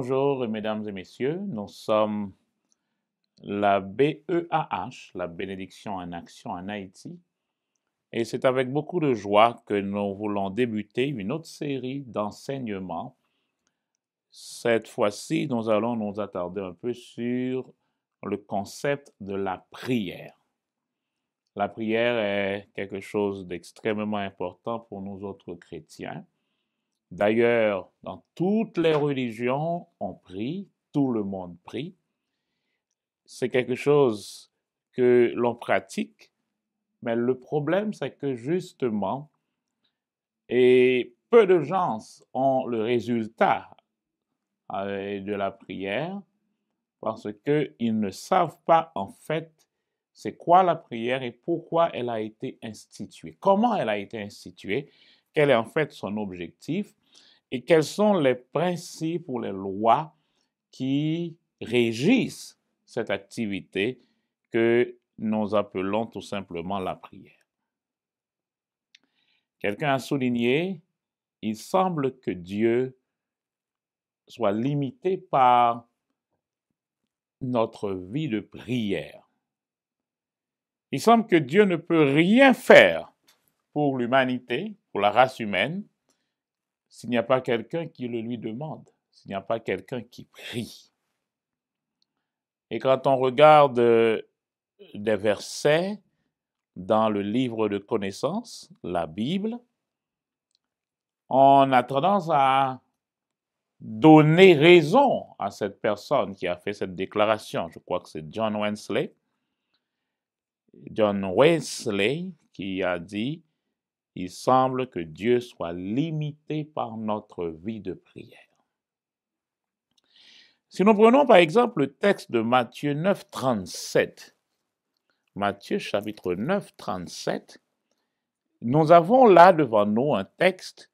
Bonjour, mesdames et messieurs. Nous sommes la BEAH, la bénédiction en action en Haïti. Et c'est avec beaucoup de joie que nous voulons débuter une autre série d'enseignements. Cette fois-ci, nous allons nous attarder un peu sur le concept de la prière. La prière est quelque chose d'extrêmement important pour nous autres chrétiens. D'ailleurs, dans toutes les religions, on prie, tout le monde prie. C'est quelque chose que l'on pratique, mais le problème, c'est que justement, peu de gens ont le résultat de la prière parce qu'ils ne savent pas en fait c'est quoi la prière et pourquoi elle a été instituée, comment elle a été instituée, quel est en fait son objectif et quels sont les principes ou les lois qui régissent cette activité que nous appelons tout simplement la prière. Quelqu'un a souligné, il semble que Dieu soit limité par notre vie de prière. Il semble que Dieu ne peut rien faire pour l'humanité, pour la race humaine, s'il n'y a pas quelqu'un qui le lui demande, s'il n'y a pas quelqu'un qui prie. Et quand on regarde des versets dans le livre de connaissances, la Bible, on a tendance à donner raison à cette personne qui a fait cette déclaration. Je crois que c'est John Wesley. John Wesley qui a dit « Il semble que Dieu soit limité par notre vie de prière ». Si nous prenons par exemple le texte de Matthieu 9, 37, Matthieu chapitre 9, 37, nous avons là devant nous un texte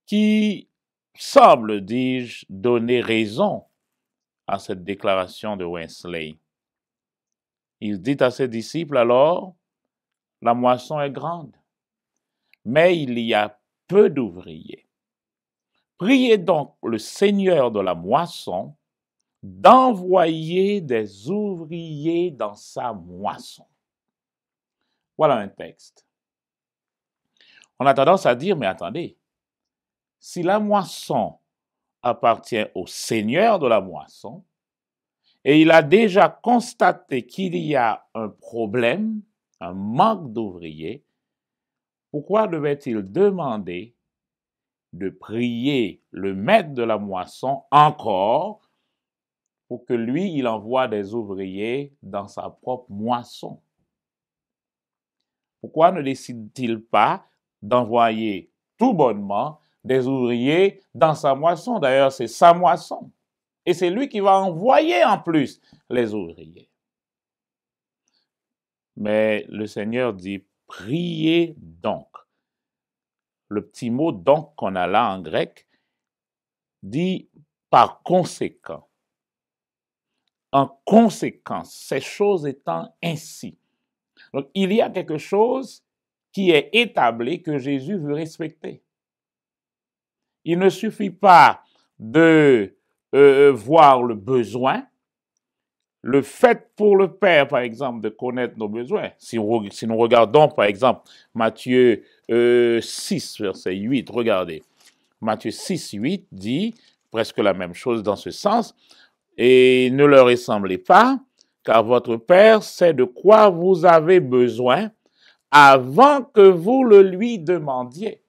qui semble, dis-je, donner raison à cette déclaration de Wesley. Il dit à ses disciples alors, « La moisson est grande, mais il y a peu d'ouvriers. Priez donc le Seigneur de la moisson d'envoyer des ouvriers dans sa moisson. » Voilà un texte. On a tendance à dire, mais attendez, si la moisson appartient au Seigneur de la moisson, et il a déjà constaté qu'il y a un problème, un manque d'ouvriers, pourquoi devait-il demander de prier le maître de la moisson encore pour que lui, il envoie des ouvriers dans sa propre moisson? Pourquoi ne décide-t-il pas d'envoyer tout bonnement des ouvriers dans sa moisson? D'ailleurs, c'est sa moisson. Et c'est lui qui va envoyer en plus les ouvriers. Mais le Seigneur dit, priez donc. Le petit mot donc qu'on a là en grec dit par conséquent. En conséquence, ces choses étant ainsi. Donc, il y a quelque chose qui est établi que Jésus veut respecter. Il ne suffit pas de voir le besoin. Le fait pour le Père, par exemple, de connaître nos besoins. Si nous regardons, par exemple, Matthieu 6, verset 8, regardez. Matthieu 6, 8 dit presque la même chose dans ce sens. Et ne leur ressemblez pas, car votre Père sait de quoi vous avez besoin avant que vous le lui demandiez.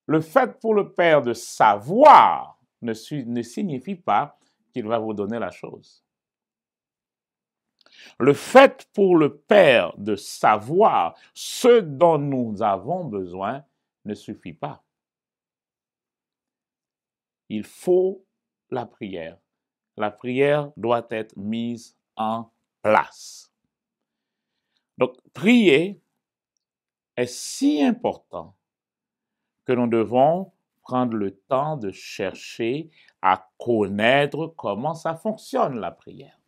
Le fait pour le Père de savoir ne signifie pas qu'il va vous donner la chose. Le fait pour le Père de savoir ce dont nous avons besoin ne suffit pas. Il faut la prière. La prière doit être mise en place. Donc, prier est si important que nous devons prendre le temps de chercher à connaître comment ça fonctionne la prière.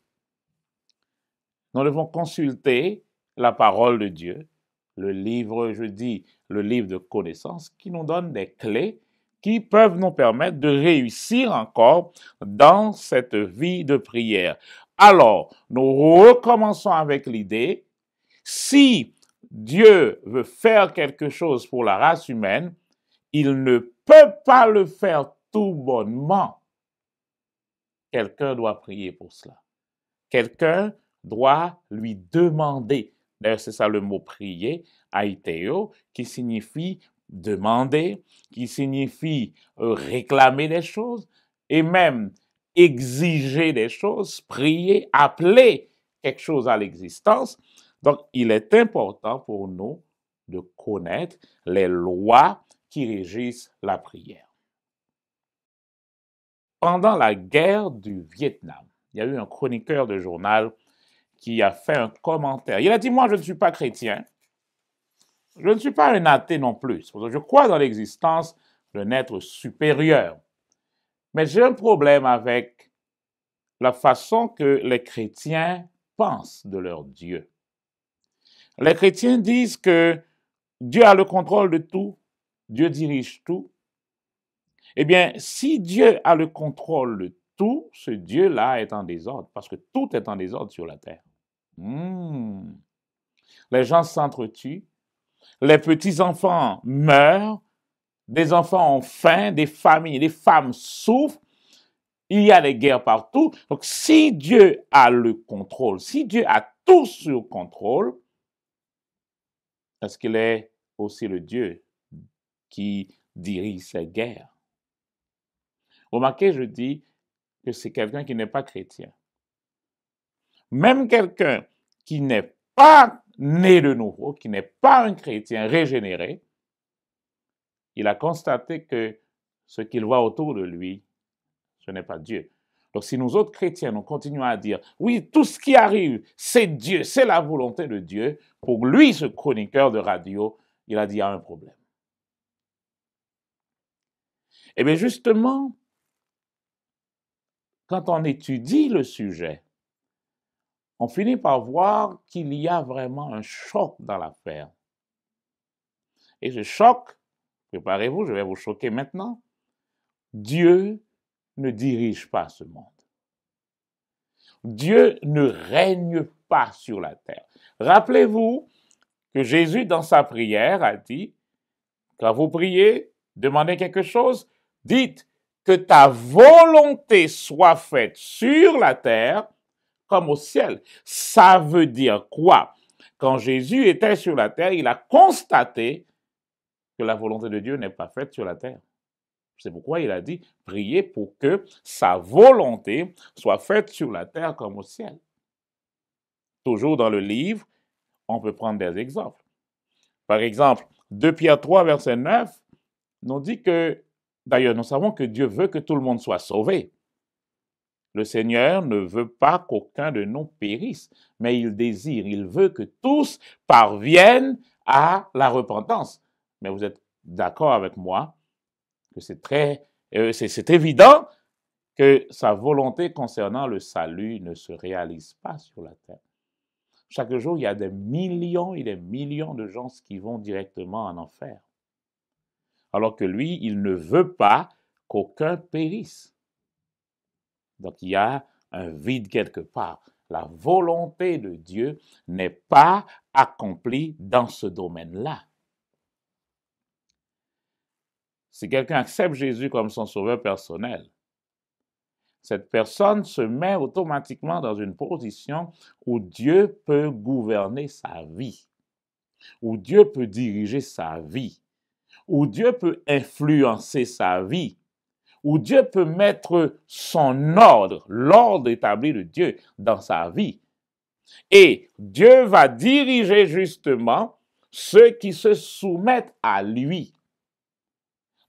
Nous devons consulter la parole de Dieu, le livre de connaissances qui nous donne des clés qui peuvent nous permettre de réussir encore dans cette vie de prière. Alors, nous recommençons avec l'idée, si Dieu veut faire quelque chose pour la race humaine, il ne peut pas le faire tout bonnement. Quelqu'un doit prier pour cela. Quelqu'un doit lui demander. D'ailleurs, c'est ça le mot prier, aiteo, qui signifie demander, qui signifie réclamer des choses et même exiger des choses, prier, appeler quelque chose à l'existence. Donc, il est important pour nous de connaître les lois qui régissent la prière. Pendant la guerre du Vietnam, il y a eu un chroniqueur de journal qui a fait un commentaire. Il a dit, moi, je ne suis pas chrétien. Je ne suis pas un athée non plus. Je crois dans l'existence d'un être supérieur. Mais j'ai un problème avec la façon que les chrétiens pensent de leur Dieu. Les chrétiens disent que Dieu a le contrôle de tout, Dieu dirige tout. Eh bien, si Dieu a le contrôle de tout, ce Dieu-là est en désordre, parce que tout est en désordre sur la terre. Les gens s'entretuent, les petits-enfants meurent, des enfants ont faim, des familles, des femmes souffrent, il y a des guerres partout. Donc, si Dieu a le contrôle, si Dieu a tout sous contrôle, est-ce qu'il est aussi le Dieu qui dirige ces guerres? Remarquez, je dis que c'est quelqu'un qui n'est pas chrétien. Même quelqu'un qui n'est pas né de nouveau, qui n'est pas un chrétien régénéré, il a constaté que ce qu'il voit autour de lui, ce n'est pas Dieu. Donc si nous autres chrétiens, nous continuons à dire, oui, tout ce qui arrive, c'est Dieu, c'est la volonté de Dieu, pour lui, ce chroniqueur de radio, il a dit, il y a un problème. Eh bien justement, quand on étudie le sujet, on finit par voir qu'il y a vraiment un choc dans l'affaire. Et ce choc, préparez-vous, je vais vous choquer maintenant, Dieu ne dirige pas ce monde. Dieu ne règne pas sur la terre. Rappelez-vous que Jésus, dans sa prière, a dit, quand vous priez, demandez quelque chose, dites que ta volonté soit faite sur la terre comme au ciel. Ça veut dire quoi? Quand Jésus était sur la terre, il a constaté que la volonté de Dieu n'est pas faite sur la terre. C'est pourquoi il a dit, priez pour que sa volonté soit faite sur la terre comme au ciel. Toujours dans le livre, on peut prendre des exemples. Par exemple, 2 Pierre 3, verset 9, nous dit que, d'ailleurs, nous savons que Dieu veut que tout le monde soit sauvé. Le Seigneur ne veut pas qu'aucun de nous périsse, mais il désire, il veut que tous parviennent à la repentance. Mais vous êtes d'accord avec moi que c'est évident que sa volonté concernant le salut ne se réalise pas sur la terre. Chaque jour, il y a des millions et des millions de gens qui vont directement en enfer. Alors que lui, il ne veut pas qu'aucun périsse. Donc, il y a un vide quelque part. La volonté de Dieu n'est pas accomplie dans ce domaine-là. Si quelqu'un accepte Jésus comme son sauveur personnel, cette personne se met automatiquement dans une position où Dieu peut gouverner sa vie, où Dieu peut diriger sa vie, où Dieu peut influencer sa vie, où Dieu peut mettre son ordre, l'ordre établi de Dieu dans sa vie. Et Dieu va diriger justement ceux qui se soumettent à lui.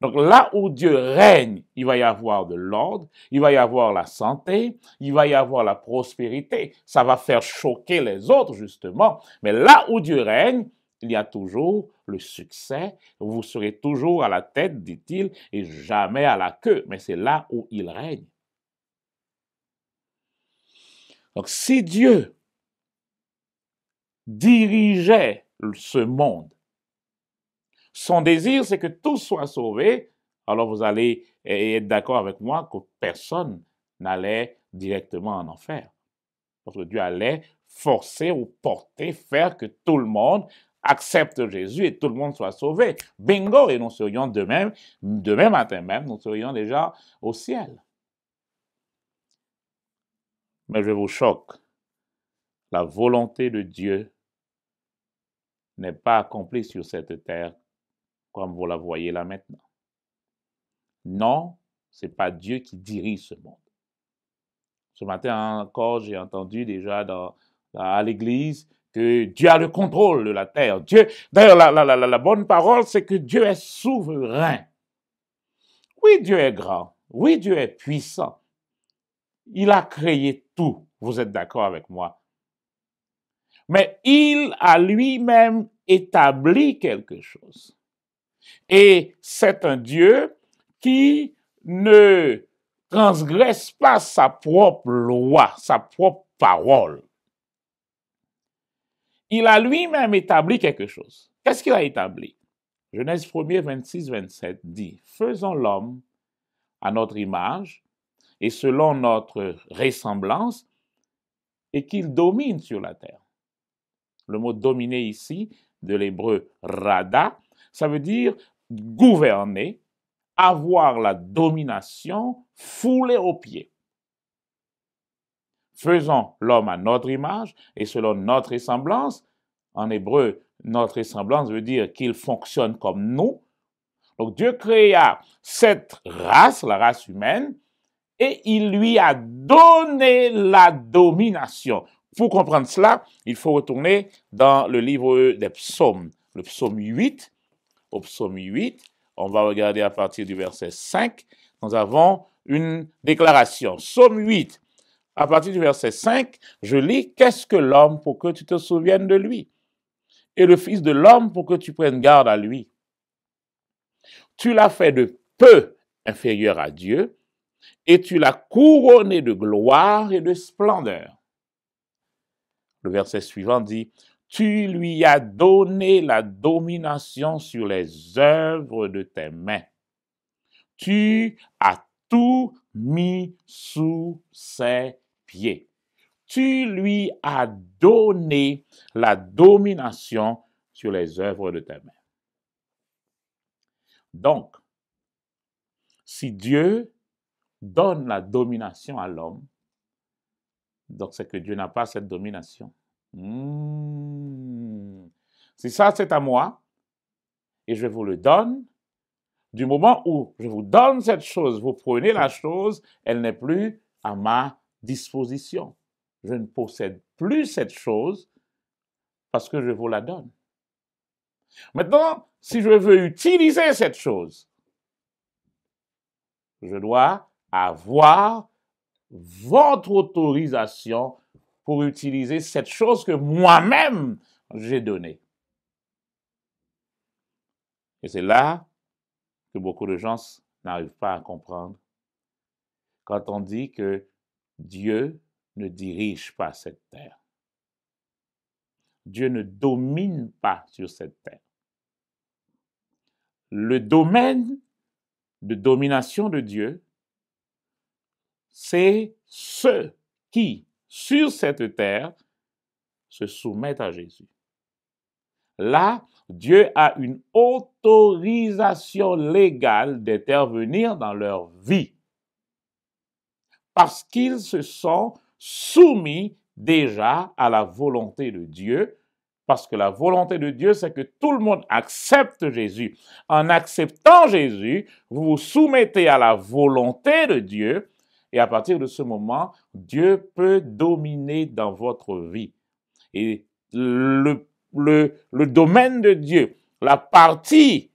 Donc là où Dieu règne, il va y avoir de l'ordre, il va y avoir la santé, il va y avoir la prospérité. Ça va faire choquer les autres justement. Mais là où Dieu règne, il y a toujours le succès. Vous serez toujours à la tête, dit-il, et jamais à la queue. Mais c'est là où il règne. Donc si Dieu dirigeait ce monde, son désir, c'est que tous soient sauvés, alors vous allez être d'accord avec moi que personne n'allait directement en enfer. Parce que Dieu allait forcer ou porter, faire que tout le monde accepte Jésus et tout le monde soit sauvé. Bingo! Et nous serions demain matin même, nous serions déjà au ciel. Mais je vous choque. La volonté de Dieu n'est pas accomplie sur cette terre comme vous la voyez là maintenant. Non, ce n'est pas Dieu qui dirige ce monde. Ce matin encore, j'ai entendu déjà à l'église que Dieu a le contrôle de la terre. D'ailleurs, la bonne parole, c'est que Dieu est souverain. Oui, Dieu est grand. Oui, Dieu est puissant. Il a créé tout. Vous êtes d'accord avec moi? Mais il a lui-même établi quelque chose. Et c'est un Dieu qui ne transgresse pas sa propre loi, sa propre parole. Il a lui-même établi quelque chose. Qu'est-ce qu'il a établi? Genèse 1er, 26, 27 dit, « Faisons l'homme à notre image et selon notre ressemblance et qu'il domine sur la terre. » Le mot « dominer » ici, de l'hébreu « rada », ça veut dire gouverner, avoir la domination, fouler aux pieds. Faisons l'homme à notre image et selon notre ressemblance. En hébreu, notre ressemblance veut dire qu'il fonctionne comme nous. Donc Dieu créa cette race, la race humaine, et il lui a donné la domination. Pour comprendre cela, il faut retourner dans le livre des psaumes, le psaume 8. Au psaume 8, on va regarder à partir du verset 5, nous avons une déclaration. Psaume 8, à partir du verset 5, je lis « Qu'est-ce que l'homme pour que tu te souviennes de lui? Et le fils de l'homme pour que tu prennes garde à lui? Tu l'as fait de peu inférieur à Dieu, et tu l'as couronné de gloire et de splendeur. » Le verset suivant dit « Tu lui as donné la domination sur les œuvres de tes mains. Tu as tout mis sous ses pieds. » Tu lui as donné la domination sur les œuvres de tes mains. Donc, si Dieu donne la domination à l'homme, donc c'est que Dieu n'a pas cette domination. Si ça, c'est à moi, et je vous le donne, du moment où je vous donne cette chose, vous prenez la chose, elle n'est plus à ma disposition. Je ne possède plus cette chose parce que je vous la donne. Maintenant, si je veux utiliser cette chose, je dois avoir votre autorisation pour utiliser cette chose que moi-même j'ai donnée. Et c'est là que beaucoup de gens n'arrivent pas à comprendre. Quand on dit que Dieu ne dirige pas cette terre. Dieu ne domine pas sur cette terre. Le domaine de domination de Dieu, c'est ceux qui, sur cette terre, se soumettent à Jésus. Là, Dieu a une autorisation légale d'intervenir dans leur vie parce qu'ils se sont soumis déjà à la volonté de Dieu, parce que la volonté de Dieu, c'est que tout le monde accepte Jésus. En acceptant Jésus, vous vous soumettez à la volonté de Dieu, et à partir de ce moment, Dieu peut dominer dans votre vie. Et le domaine de Dieu, la partie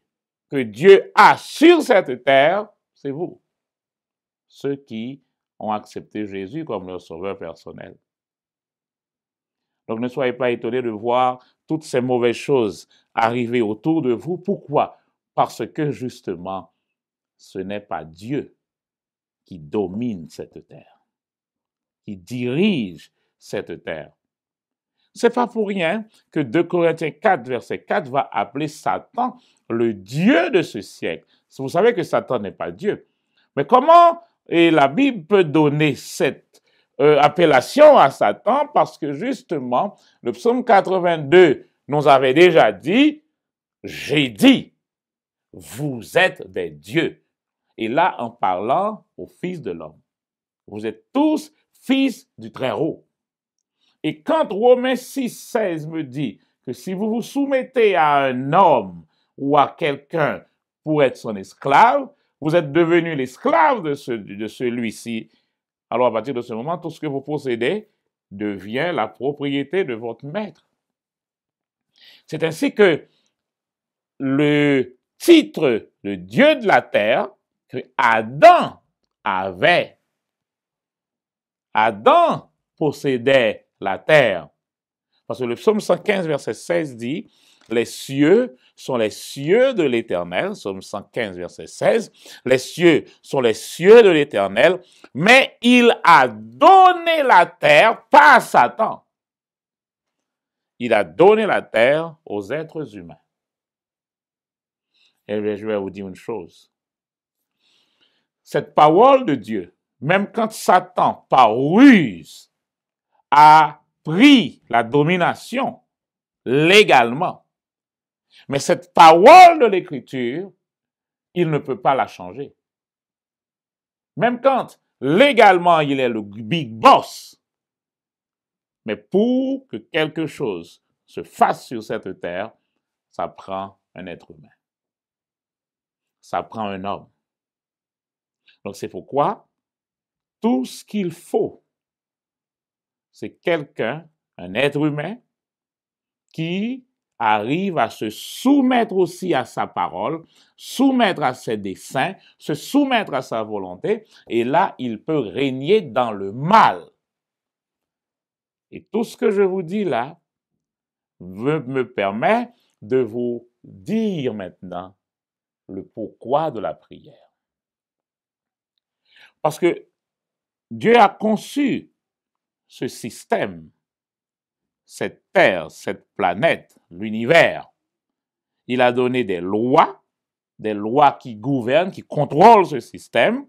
que Dieu a sur cette terre, c'est vous. Ceux qui ont accepté Jésus comme leur sauveur personnel. Donc ne soyez pas étonnés de voir toutes ces mauvaises choses arriver autour de vous. Pourquoi? Parce que justement, ce n'est pas Dieu qui domine cette terre, qui dirige cette terre. c'est pas pour rien que 2 Corinthiens 4, verset 4 va appeler Satan le Dieu de ce siècle. Vous savez que Satan n'est pas Dieu. Mais comment la Bible peut donner cette appellation à Satan? Parce que justement, le psaume 82 nous avait déjà dit, j'ai dit, vous êtes des dieux. Et là, en parlant aux fils de l'homme, vous êtes tous fils du Très-Haut. Et quand Romains 6, 16 me dit que si vous vous soumettez à un homme ou à quelqu'un pour être son esclave, vous êtes devenu l'esclave de celui-ci. Alors à partir de ce moment, tout ce que vous possédez devient la propriété de votre maître. C'est ainsi que le titre de Dieu de la terre que Adam avait, Adam possédait la terre. Parce que le psaume 115, verset 16 dit, les cieux sont les cieux de l'Éternel, psaume 115, verset 16, les cieux sont les cieux de l'Éternel, mais il a donné la terre, pas à Satan. Il a donné la terre aux êtres humains. Et je vais vous dire une chose. Cette parole de Dieu, même quand Satan, par ruse, a pris la domination légalement, mais cette parole de l'Écriture, il ne peut pas la changer. Même quand légalement il est le big boss, mais pour que quelque chose se fasse sur cette terre, ça prend un être humain. Ça prend un homme. Donc c'est pourquoi tout ce qu'il faut, c'est quelqu'un, un être humain, qui arrive à se soumettre aussi à sa parole, soumettre à ses desseins, se soumettre à sa volonté, et là, il peut régner dans le mal. Et tout ce que je vous dis là me permet de vous dire maintenant le pourquoi de la prière. Parce que Dieu a conçu ce système, cette terre, cette planète, l'univers. Il a donné des lois qui gouvernent, qui contrôlent ce système,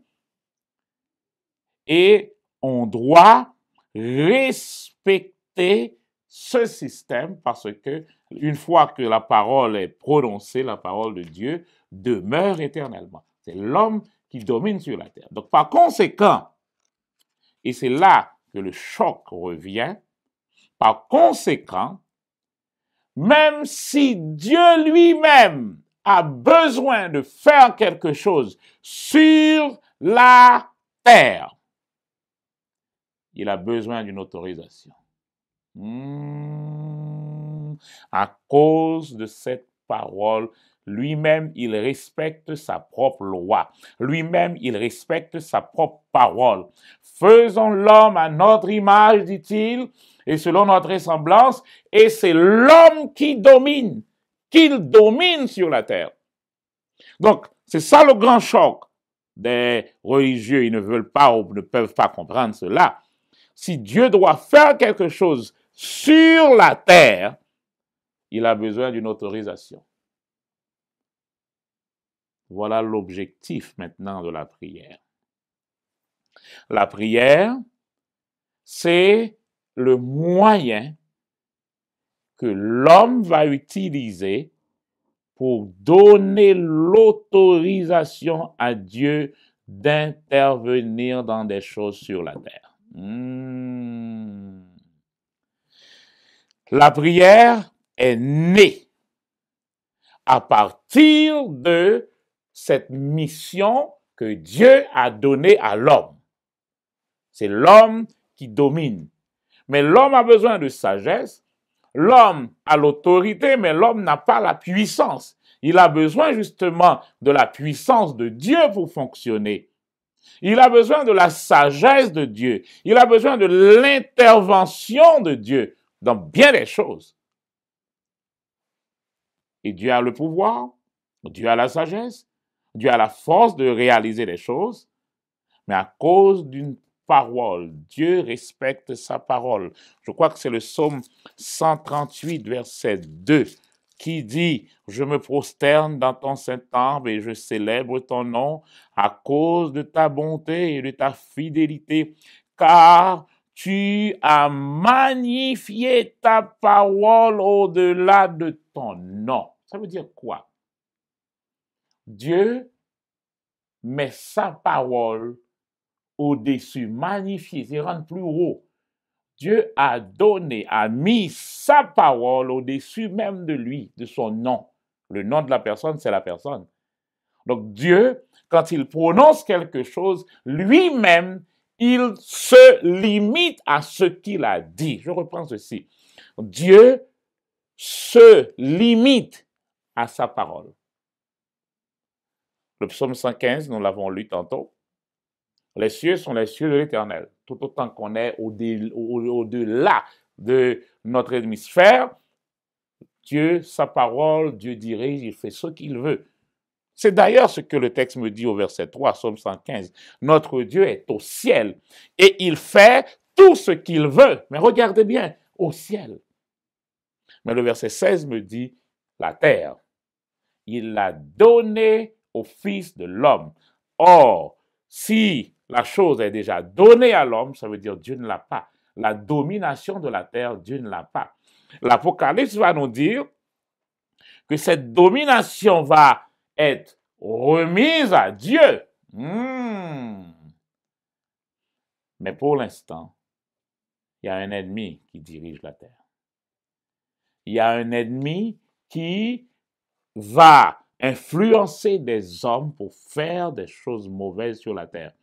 et on doit respecter ce système parce que une fois que la parole est prononcée, la parole de Dieu demeure éternellement. C'est l'homme qui domine sur la terre. Donc par conséquent, et c'est là que le choc revient, par conséquent, même si Dieu lui-même a besoin de faire quelque chose sur la terre, il a besoin d'une autorisation. À cause de cette parole, lui-même, il respecte sa propre loi. Lui-même, il respecte sa propre parole. Faisons l'homme à notre image, dit-il, et selon notre ressemblance, et c'est l'homme qui domine, qu'il domine sur la terre. Donc, c'est ça le grand choc des religieux. Ils ne veulent pas ou ne peuvent pas comprendre cela. Si Dieu doit faire quelque chose sur la terre, il a besoin d'une autorisation. Voilà l'objectif maintenant de la prière. La prière, c'est le moyen que l'homme va utiliser pour donner l'autorisation à Dieu d'intervenir dans des choses sur la terre. La prière est née à partir de cette mission que Dieu a donnée à l'homme. C'est l'homme qui domine. Mais l'homme a besoin de sagesse. L'homme a l'autorité, mais l'homme n'a pas la puissance. Il a besoin justement de la puissance de Dieu pour fonctionner. Il a besoin de la sagesse de Dieu. Il a besoin de l'intervention de Dieu dans bien des choses. Et Dieu a le pouvoir, Dieu a la sagesse, Dieu a la force de réaliser les choses, mais à cause d'une parole. Dieu respecte sa parole. Je crois que c'est le psaume 138, verset 2, qui dit « Je me prosterne dans ton saint temple et je célèbre ton nom à cause de ta bonté et de ta fidélité, car tu as magnifié ta parole au-delà de ton nom. » Ça veut dire quoi? Dieu met sa parole au-dessus, magnifié, c'est rendre plus haut. Dieu a donné, a mis sa parole au-dessus même de lui, de son nom. Le nom de la personne, c'est la personne. Donc Dieu, quand il prononce quelque chose, lui-même, il se limite à ce qu'il a dit. Je reprends ceci. Dieu se limite à sa parole. Le psaume 115, nous l'avons lu tantôt. Les cieux sont les cieux de l'Éternel. Tout autant qu'on est au-delà de notre hémisphère, Dieu, sa parole, Dieu dirige, il fait ce qu'il veut. C'est d'ailleurs ce que le texte me dit au verset 3, psaume 115. Notre Dieu est au ciel et il fait tout ce qu'il veut. Mais regardez bien, au ciel. Mais le verset 16 me dit, la terre, il l'a donnée au Fils de l'homme. Or, si la chose est déjà donnée à l'homme, ça veut dire Dieu ne l'a pas. La domination de la terre, Dieu ne l'a pas. L'Apocalypse va nous dire que cette domination va être remise à Dieu. Mais pour l'instant, il y a un ennemi qui dirige la terre. Il y a un ennemi qui va influencer des hommes pour faire des choses mauvaises sur la terre.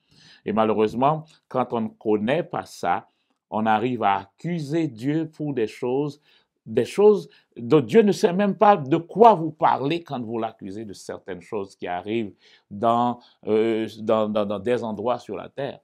Et malheureusement, quand on ne connaît pas ça, on arrive à accuser Dieu pour des choses dont Dieu ne sait même pas de quoi vous parlez quand vous l'accusez de certaines choses qui arrivent dans des endroits sur la terre.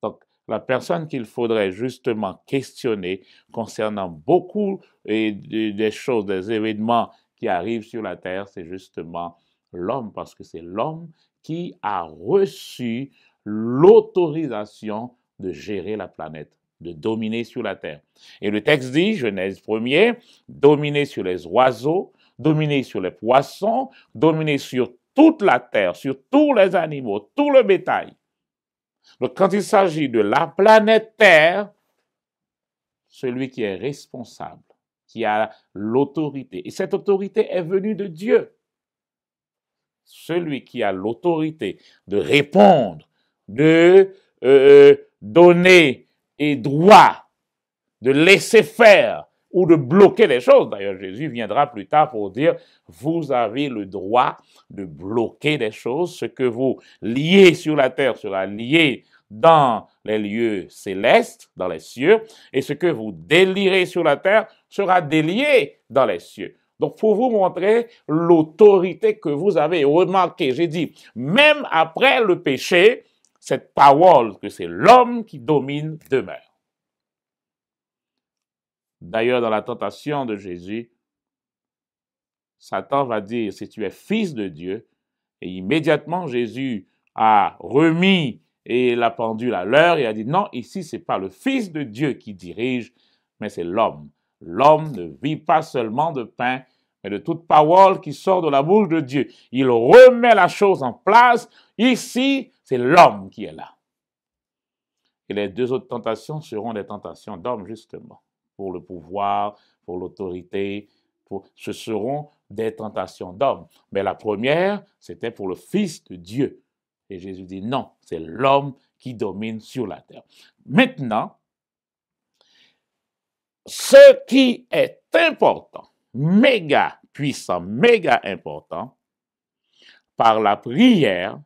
Donc, la personne qu'il faudrait justement questionner concernant beaucoup des choses, des événements qui arrivent sur la terre, c'est justement l'homme, parce que c'est l'homme qui a reçu l'autorisation de gérer la planète, de dominer sur la terre. Et le texte dit, Genèse 1er, dominer sur les oiseaux, dominer sur les poissons, dominer sur toute la terre, sur tous les animaux, tout le bétail. Donc, quand il s'agit de la planète Terre, celui qui est responsable, qui a l'autorité, et cette autorité est venue de Dieu, celui qui a l'autorité de répondre, de donner et droit, de laisser faire ou de bloquer les choses. D'ailleurs, Jésus viendra plus tard pour dire, vous avez le droit de bloquer des choses. Ce que vous liez sur la terre sera lié dans les lieux célestes, dans les cieux, et ce que vous délirez sur la terre sera délié dans les cieux. Donc, pour vous montrer l'autorité que vous avez. Remarquez, j'ai dit, même après le péché, cette parole que c'est l'homme qui domine demeure. D'ailleurs, dans la tentation de Jésus, Satan va dire, si tu es fils de Dieu, et immédiatement Jésus a remis et la pendule à l'heure et a dit, non, ici, ce n'est pas le fils de Dieu qui dirige, mais c'est l'homme. L'homme ne vit pas seulement de pain, mais de toute parole qui sort de la bouche de Dieu. Il remet la chose en place. Ici, c'est l'homme qui est là. Et les deux autres tentations seront des tentations d'homme, justement. Pour le pouvoir, pour l'autorité, ce seront des tentations d'hommes. Mais la première, c'était pour le Fils de Dieu. Et Jésus dit non, c'est l'homme qui domine sur la terre. Maintenant, ce qui est important, méga puissant, méga important, par la prière,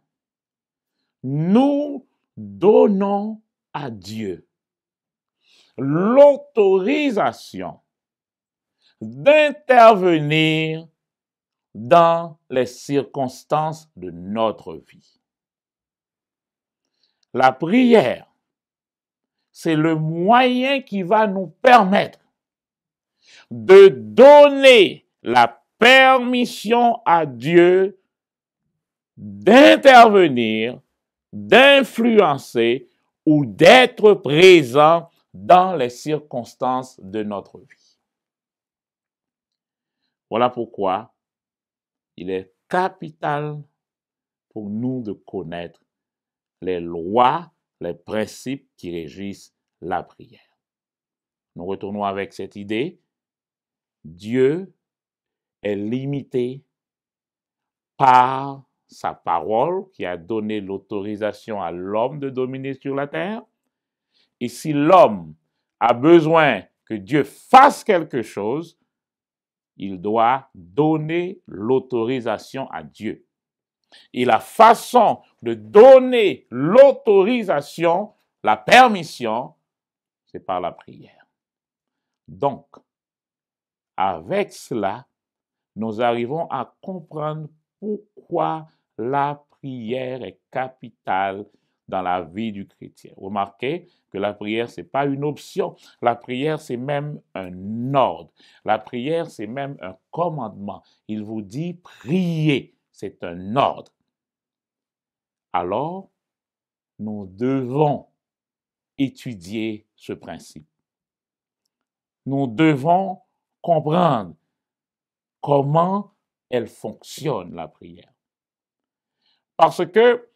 nous donnons à Dieu l'autorisation d'intervenir dans les circonstances de notre vie. La prière, c'est le moyen qui va nous permettre de donner la permission à Dieu d'intervenir d'influencer ou d'être présent dans les circonstances de notre vie. Voilà pourquoi il est capital pour nous de connaître les lois, les principes qui régissent la prière. Nous retournons avec cette idée. Dieu est limité par sa parole qui a donné l'autorisation à l'homme de dominer sur la terre. Et si l'homme a besoin que Dieu fasse quelque chose, il doit donner l'autorisation à Dieu. Et la façon de donner l'autorisation, la permission, c'est par la prière. Donc, avec cela, nous arrivons à comprendre pourquoi la prière est capitale dans la vie du chrétien. Remarquez que la prière, ce n'est pas une option. La prière, c'est même un ordre. La prière, c'est même un commandement. Il vous dit priez. C'est un ordre. Alors, nous devons étudier ce principe. Nous devons comprendre comment elle fonctionne, la prière. Parce que,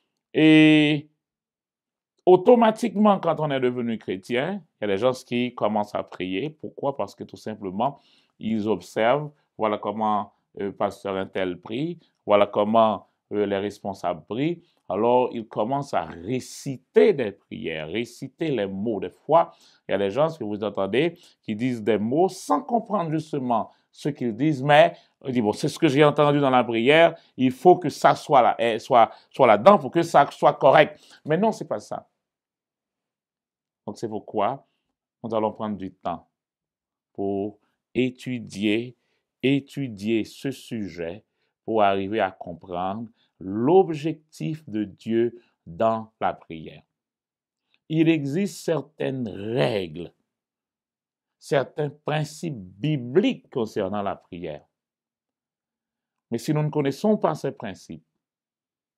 automatiquement, quand on est devenu chrétien, il y a des gens qui commencent à prier. Pourquoi? Parce que tout simplement, ils observent, voilà comment pasteur un tel prie, voilà comment les responsables prient. Alors, ils commencent à réciter des prières, réciter les mots. Des fois, il y a des gens que vous entendez qui disent des mots sans comprendre justement ce qu'ils disent, mais on dit, bon, c'est ce que j'ai entendu dans la prière, il faut que ça soit là-dedans pour que ça soit correct. Mais non, c'est pas ça. Donc, c'est pourquoi nous allons prendre du temps pour étudier ce sujet pour arriver à comprendre l'objectif de Dieu dans la prière. Il existe certaines règles, certains principes bibliques concernant la prière. Mais si nous ne connaissons pas ces principes,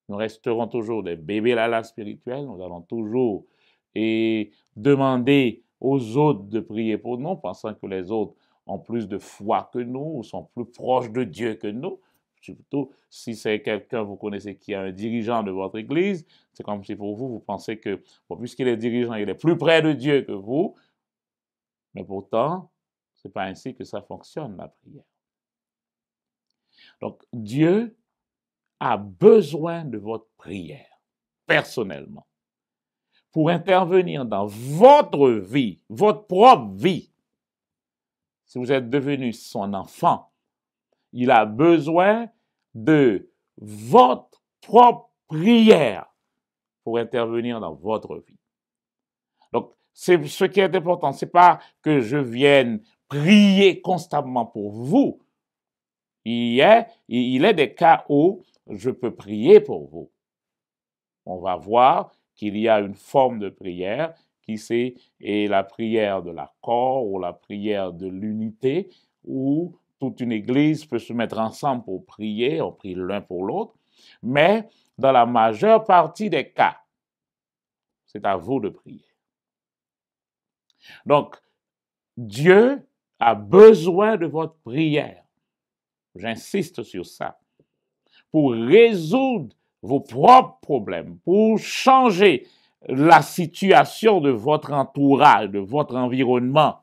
nous resterons toujours des bébés là spirituels, nous allons toujours demander aux autres de prier pour nous, pensant que les autres ont plus de foi que nous, ou sont plus proches de Dieu que nous. Surtout si c'est quelqu'un, vous connaissez, qui est un dirigeant de votre église, c'est comme si pour vous, vous pensez que, bon, puisqu'il est dirigeant, il est plus près de Dieu que vous. Mais pourtant, ce n'est pas ainsi que ça fonctionne, la prière. Donc, Dieu a besoin de votre prière, personnellement, pour intervenir dans votre vie, votre propre vie. Si vous êtes devenu son enfant, il a besoin de votre propre prière pour intervenir dans votre vie. Donc, c'est ce qui est important. Ce n'est pas que je vienne prier constamment pour vous. Il est des cas où je peux prier pour vous. On va voir qu'il y a une forme de prière qui c'est la prière de l'accord ou la prière de l'unité, où toute une église peut se mettre ensemble pour prier, on prie l'un pour l'autre, mais dans la majeure partie des cas, c'est à vous de prier. Donc, Dieu a besoin de votre prière. J'insiste sur ça. Pour résoudre vos propres problèmes, pour changer la situation de votre entourage, de votre environnement,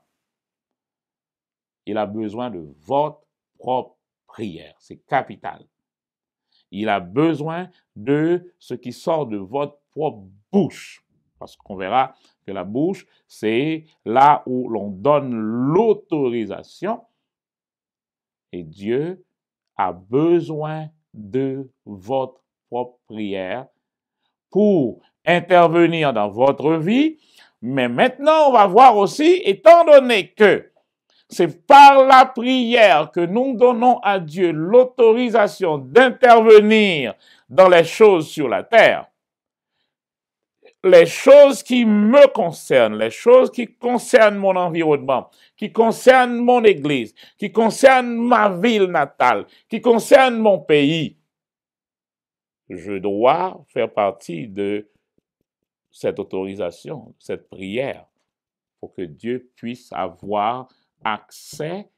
il a besoin de votre propre prière. C'est capital. Il a besoin de ce qui sort de votre propre bouche. Parce qu'on verra que la bouche, c'est là où l'on donne l'autorisation. Et Dieu a besoin de votre propre prière pour intervenir dans votre vie. Mais maintenant, on va voir aussi, étant donné que c'est par la prière que nous donnons à Dieu l'autorisation d'intervenir dans les choses sur la terre, les choses qui me concernent, les choses qui concernent mon environnement, qui concernent mon église, qui concernent ma ville natale, qui concernent mon pays, je dois faire partie de cette autorisation, cette prière, pour que Dieu puisse avoir accès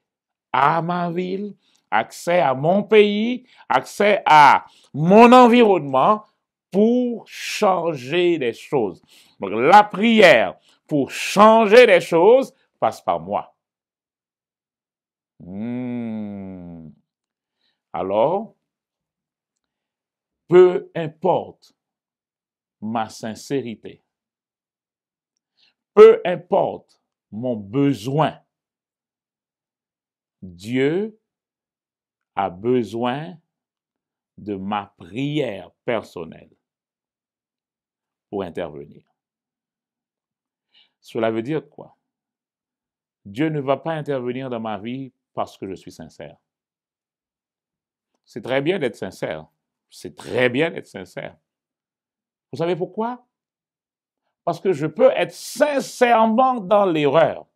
à ma ville, accès à mon pays, accès à mon environnement pour changer les choses. Donc la prière pour changer les choses passe par moi. Alors, peu importe ma sincérité, peu importe mon besoin, Dieu a besoin de ma prière personnelle pour intervenir. Cela veut dire quoi? Dieu ne va pas intervenir dans ma vie parce que je suis sincère. C'est très bien d'être sincère. C'est très bien d'être sincère. Vous savez pourquoi? Parce que je peux être sincèrement dans l'erreur.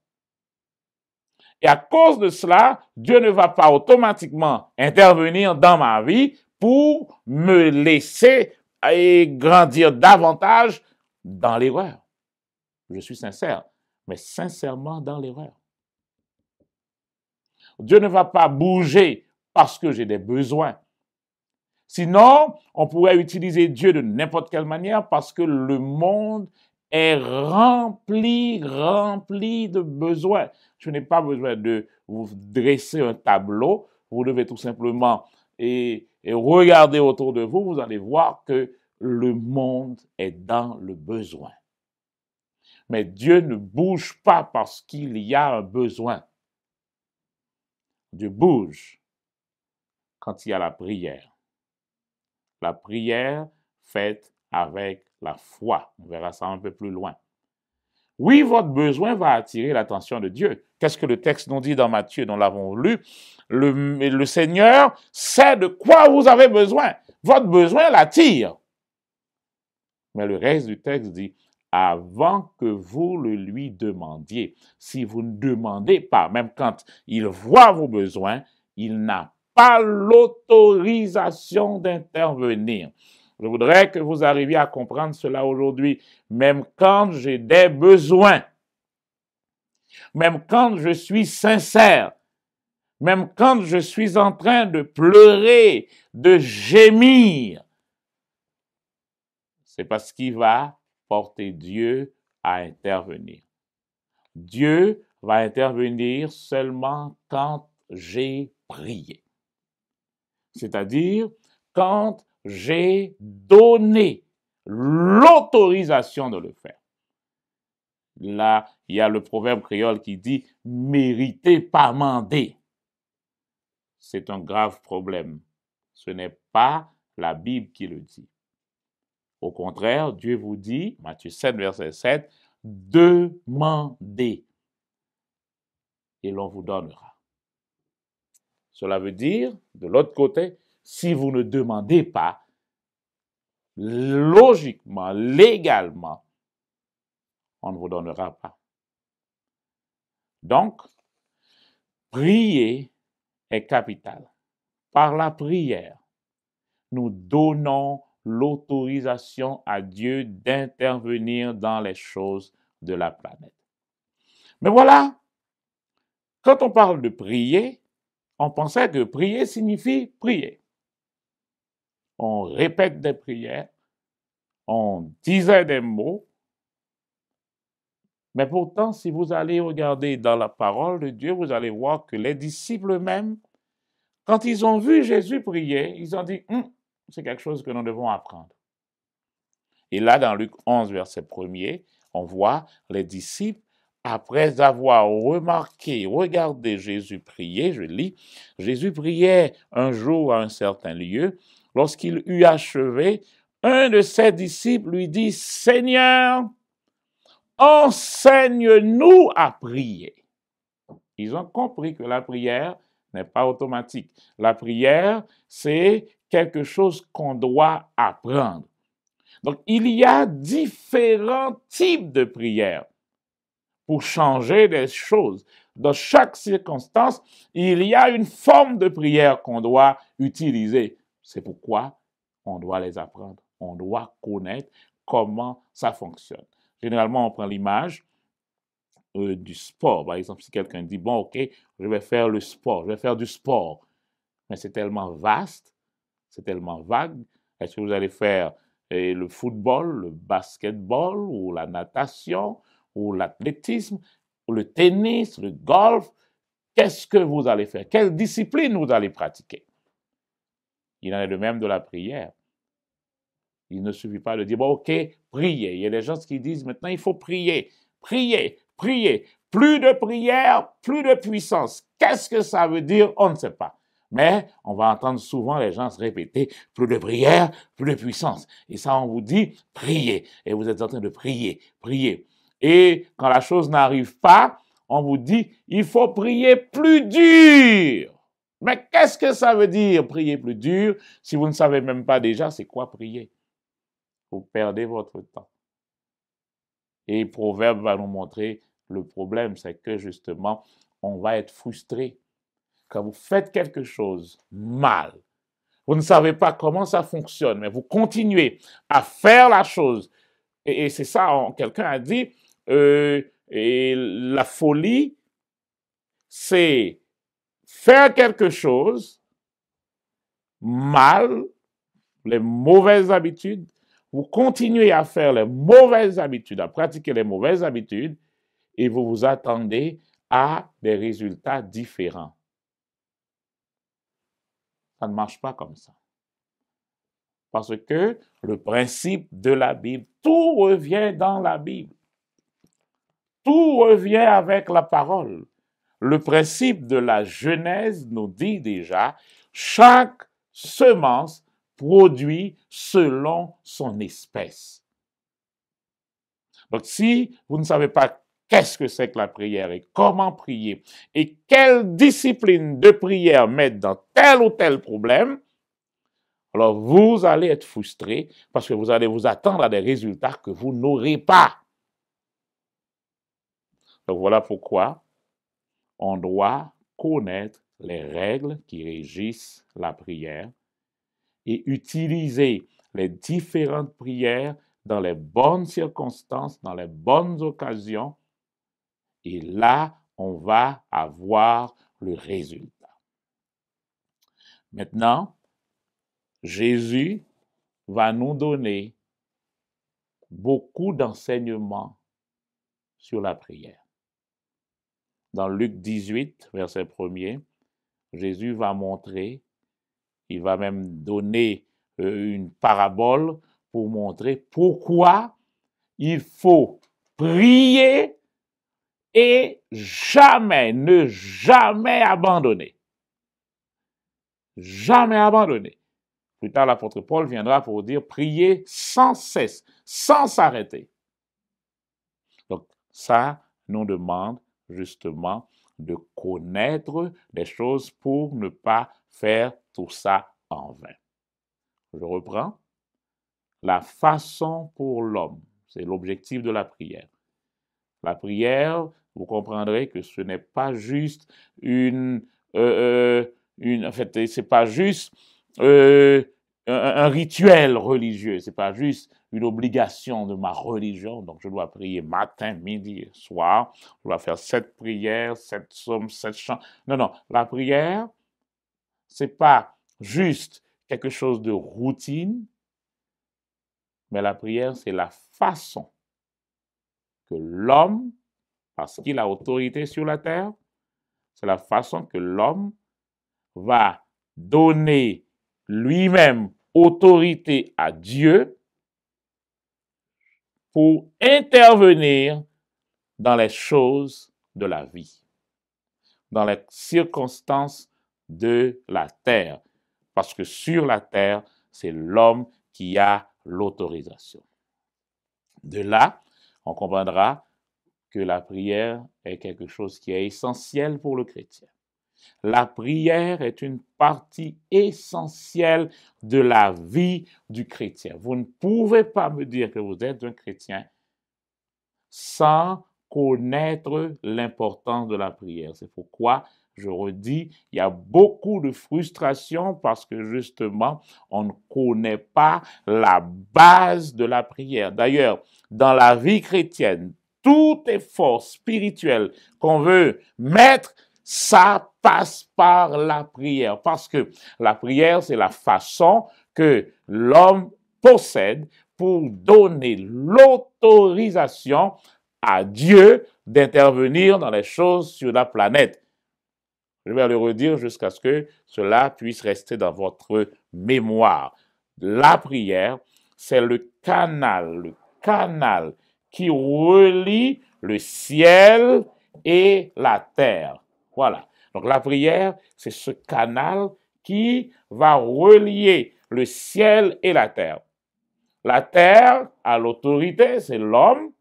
Et à cause de cela, Dieu ne va pas automatiquement intervenir dans ma vie pour me laisser grandir davantage dans l'erreur. Je suis sincère, mais sincèrement dans l'erreur. Dieu ne va pas bouger parce que j'ai des besoins. Sinon, on pourrait utiliser Dieu de n'importe quelle manière parce que le monde est rempli de besoins. Je n'ai pas besoin de vous dresser un tableau. Vous devez tout simplement et regarder autour de vous. Vous allez voir que le monde est dans le besoin. Mais Dieu ne bouge pas parce qu'il y a un besoin. Dieu bouge quand il y a la prière. La prière faite avec la foi. On verra ça un peu plus loin. Oui, votre besoin va attirer l'attention de Dieu. Qu'est-ce que le texte nous dit dans Matthieu, nous l'avons lu? Le Seigneur sait de quoi vous avez besoin. Votre besoin l'attire. Mais le reste du texte dit, avant que vous le lui demandiez, si vous ne demandez pas, même quand il voit vos besoins, il n'a pas l'autorisation d'intervenir. Je voudrais que vous arriviez à comprendre cela aujourd'hui. Même quand j'ai des besoins, même quand je suis sincère, même quand je suis en train de pleurer, de gémir, c'est parce qu'il va porter Dieu à intervenir. Dieu va intervenir seulement quand j'ai prié. C'est-à-dire quand j'ai donné l'autorisation de le faire. Là, il y a le proverbe créole qui dit « méritez pas mandé ». C'est un grave problème. Ce n'est pas la Bible qui le dit. Au contraire, Dieu vous dit, Matthieu 7, verset 7, « demandez et l'on vous donnera ». Cela veut dire, de l'autre côté, si vous ne demandez pas, logiquement, légalement, on ne vous donnera pas. Donc, prier est capital. Par la prière, nous donnons l'autorisation à Dieu d'intervenir dans les choses de la planète. Mais voilà, quand on parle de prier, on pensait que prier signifie prier. On répète des prières, on disait des mots, mais pourtant, si vous allez regarder dans la parole de Dieu, vous allez voir que les disciples eux-mêmes, quand ils ont vu Jésus prier, ils ont dit, c'est quelque chose que nous devons apprendre. Et là, dans Luc 11, verset 1er, on voit les disciples, après avoir remarqué, regardé Jésus prier, je lis, Jésus priait un jour à un certain lieu. Lorsqu'il eut achevé, un de ses disciples lui dit, « Seigneur, enseigne-nous à prier. » Ils ont compris que la prière n'est pas automatique. La prière, c'est quelque chose qu'on doit apprendre. Donc, il y a différents types de prières pour changer les choses. Dans chaque circonstance, il y a une forme de prière qu'on doit utiliser. C'est pourquoi on doit les apprendre. On doit connaître comment ça fonctionne. Généralement, on prend l'image du sport. Par exemple, si quelqu'un dit, bon, ok, je vais faire le sport, je vais faire du sport. Mais c'est tellement vaste, c'est tellement vague. Est-ce que vous allez faire le football, le basketball, ou la natation, ou l'athlétisme, ou le tennis, le golf? Qu'est-ce que vous allez faire? Quelle discipline vous allez pratiquer? Il en est de même de la prière. Il ne suffit pas de dire, bon, ok, priez. Il y a des gens qui disent, maintenant, il faut prier, prier, prier. Plus de prière, plus de puissance. Qu'est-ce que ça veut dire? On ne sait pas. Mais on va entendre souvent les gens se répéter, plus de prière, plus de puissance. Et ça, on vous dit, priez. Et vous êtes en train de prier, prier. Et quand la chose n'arrive pas, on vous dit, il faut prier plus dur. Mais qu'est-ce que ça veut dire, prier plus dur, si vous ne savez même pas déjà c'est quoi prier? Vous perdez votre temps. Et Proverbe va nous montrer le problème, c'est que justement, on va être frustré. Quand vous faites quelque chose mal, vous ne savez pas comment ça fonctionne, mais vous continuez à faire la chose. Et c'est ça, quelqu'un a dit, et la folie, c'est faire quelque chose mal, les mauvaises habitudes, vous continuez à faire les mauvaises habitudes, à pratiquer les mauvaises habitudes, et vous vous attendez à des résultats différents. Ça ne marche pas comme ça. Parce que le principe de la Bible, tout revient dans la Bible. Tout revient avec la parole. Le principe de la Genèse nous dit déjà, chaque semence produit selon son espèce. Donc, si vous ne savez pas qu'est-ce que c'est que la prière et comment prier et quelle discipline de prière mettre dans tel ou tel problème, alors vous allez être frustré parce que vous allez vous attendre à des résultats que vous n'aurez pas. Donc, voilà pourquoi on doit connaître les règles qui régissent la prière et utiliser les différentes prières dans les bonnes circonstances, dans les bonnes occasions. Et là, on va avoir le résultat. Maintenant, Jésus va nous donner beaucoup d'enseignements sur la prière. Dans Luc 18, verset 1er, Jésus va montrer, il va même donner une parabole pour montrer pourquoi il faut prier et jamais, ne jamais abandonner. Jamais abandonner. Plus tard, l'apôtre Paul viendra pour dire prier sans cesse, sans s'arrêter. Donc, ça nous demande justement de connaître des choses pour ne pas faire tout ça en vain. Je reprends. La façon pour l'homme, c'est l'objectif de la prière. La prière, vous comprendrez que ce n'est pas juste en fait, c'est pas juste un rituel religieux, c'est pas juste une obligation de ma religion. Donc, je dois prier matin, midi et soir. Je dois faire 7 prières, 7 psaumes, 7 chants. Non, non, la prière, c'est pas juste quelque chose de routine, mais la prière, c'est la façon que l'homme, parce qu'il a autorité sur la terre, c'est la façon que l'homme va donner lui-même autorité à Dieu pour intervenir dans les choses de la vie, dans les circonstances de la terre. Parce que sur la terre, c'est l'homme qui a l'autorisation. De là, on comprendra que la prière est quelque chose qui est essentiel pour le chrétien. La prière est une partie essentielle de la vie du chrétien. Vous ne pouvez pas me dire que vous êtes un chrétien sans connaître l'importance de la prière. C'est pourquoi Je redis, il y a beaucoup de frustration parce que justement, on ne connaît pas la base de la prière. D'ailleurs, dans la vie chrétienne, tout effort spirituel qu'on veut mettre, ça passe par la prière. Parce que la prière, c'est la façon que l'homme possède pour donner l'autorisation à Dieu d'intervenir dans les choses sur la planète. Je vais le redire jusqu'à ce que cela puisse rester dans votre mémoire. La prière, c'est le canal qui relie le ciel et la terre. Voilà. Donc la prière, c'est ce canal qui va relier le ciel et la terre. La terre a l'autorité, c'est l'homme,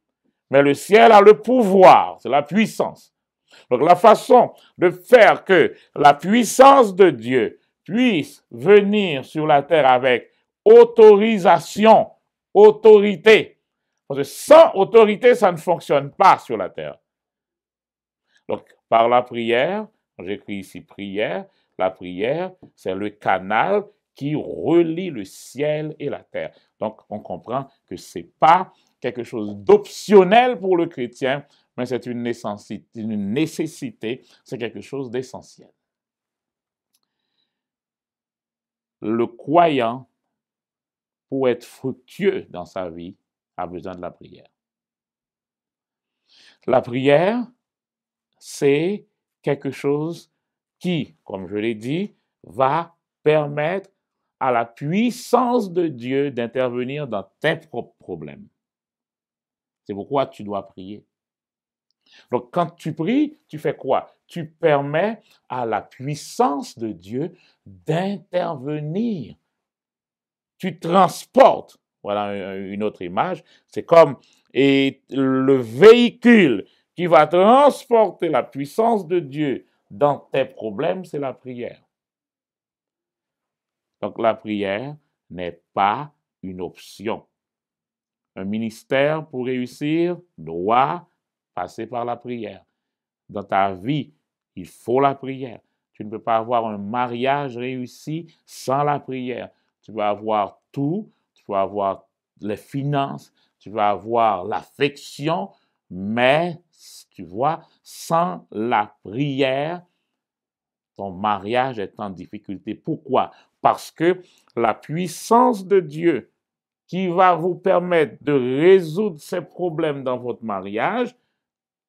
mais le ciel a le pouvoir, c'est la puissance. Donc la façon de faire que la puissance de Dieu puisse venir sur la terre avec autorisation, autorité. Parce que sans autorité, ça ne fonctionne pas sur la terre. Donc par la prière, j'écris ici prière, la prière, c'est le canal qui relie le ciel et la terre. Donc on comprend que ce n'est pas quelque chose d'optionnel pour le chrétien, mais c'est une nécessité, c'est quelque chose d'essentiel. Le croyant, pour être fructueux dans sa vie, a besoin de la prière. La prière, c'est quelque chose qui, comme je l'ai dit, va permettre à la puissance de Dieu d'intervenir dans tes propres problèmes. C'est pourquoi tu dois prier. Donc, quand tu pries, tu fais quoi? Tu permets à la puissance de Dieu d'intervenir. Tu transportes. Voilà une autre image. C'est comme le véhicule qui va transporter la puissance de Dieu dans tes problèmes, c'est la prière. Donc, la prière n'est pas une option. Un ministère, pour réussir, doit passer par la prière. Dans ta vie, il faut la prière. Tu ne peux pas avoir un mariage réussi sans la prière. Tu vas avoir tout, tu vas avoir les finances, tu vas avoir l'affection, mais tu vois, sans la prière, ton mariage est en difficulté. Pourquoi? Parce que la puissance de Dieu qui va vous permettre de résoudre ces problèmes dans votre mariage,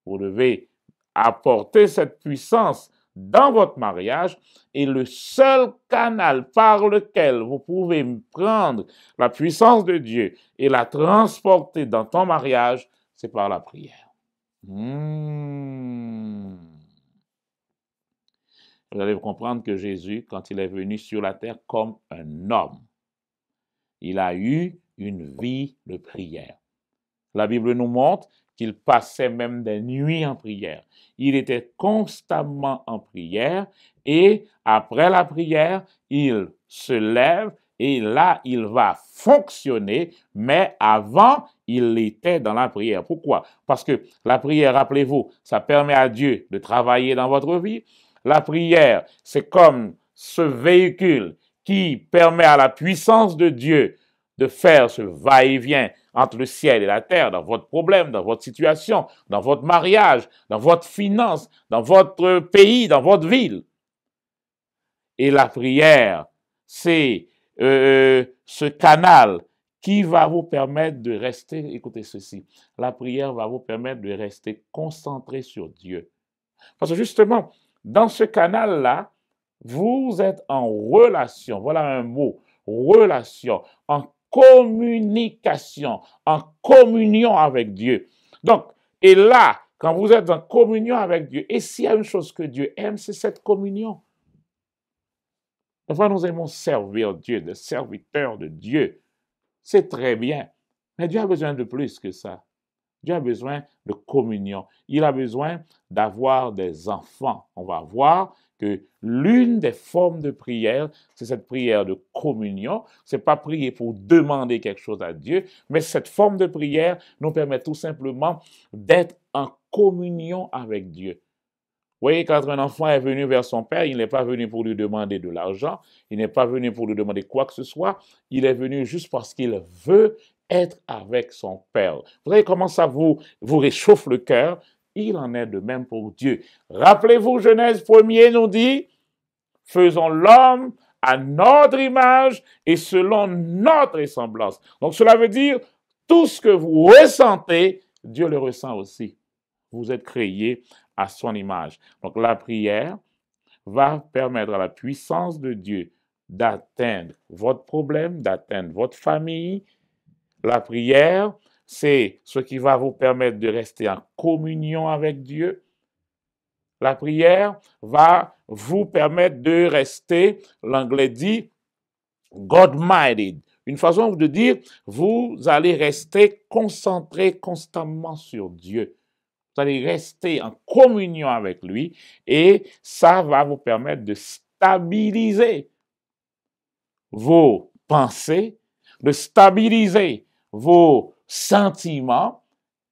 vous devez apporter cette puissance dans votre mariage et le seul canal par lequel vous pouvez prendre la puissance de Dieu et la transporter dans ton mariage, c'est par la prière. Vous allez comprendre que Jésus, quand il est venu sur la terre comme un homme, il a eu une vie de prière. La Bible nous montre qu'il passait même des nuits en prière. Il était constamment en prière et après la prière, il se lève et là, il va fonctionner, mais avant, il était dans la prière. Pourquoi? Parce que la prière, rappelez-vous, ça permet à Dieu de travailler dans votre vie. La prière, c'est comme ce véhicule qui permet à la puissance de Dieu de faire ce va-et-vient entre le ciel et la terre, dans votre problème, dans votre situation, dans votre mariage, dans votre finance, dans votre pays, dans votre ville. Et la prière, c'est ce canal qui va vous permettre de rester, écoutez ceci, la prière va vous permettre de rester concentré sur Dieu. Parce que justement, dans ce canal-là, vous êtes en relation, voilà un mot, relation, en communication, en communion avec Dieu. Donc, et là, quand vous êtes en communion avec Dieu, et s'il y a une chose que Dieu aime, c'est cette communion. Enfin, nous aimons servir Dieu, des serviteurs de Dieu. C'est très bien. Mais Dieu a besoin de plus que ça. Dieu a besoin de communion. Il a besoin d'avoir des enfants. On va voir que l'une des formes de prière, c'est cette prière de communion. Ce n'est pas prier pour demander quelque chose à Dieu, mais cette forme de prière nous permet tout simplement d'être en communion avec Dieu. Voyez, quand un enfant est venu vers son père, il n'est pas venu pour lui demander de l'argent, il n'est pas venu pour lui demander quoi que ce soit, il est venu juste parce qu'il veut être avec son père. Vous savez comment ça vous réchauffe le cœur? Il en est de même pour Dieu. Rappelez-vous, Genèse 1er nous dit, faisons l'homme à notre image et selon notre ressemblance. Donc cela veut dire, tout ce que vous ressentez, Dieu le ressent aussi. Vous êtes créés à son image. Donc la prière va permettre à la puissance de Dieu d'atteindre votre problème, d'atteindre votre famille. La prière, c'est ce qui va vous permettre de rester en communion avec Dieu. La prière va vous permettre de rester, l'anglais dit, God-minded. Une façon de dire, vous allez rester concentré constamment sur Dieu. Vous allez rester en communion avec lui et ça va vous permettre de stabiliser vos pensées, de stabiliser vos sentiments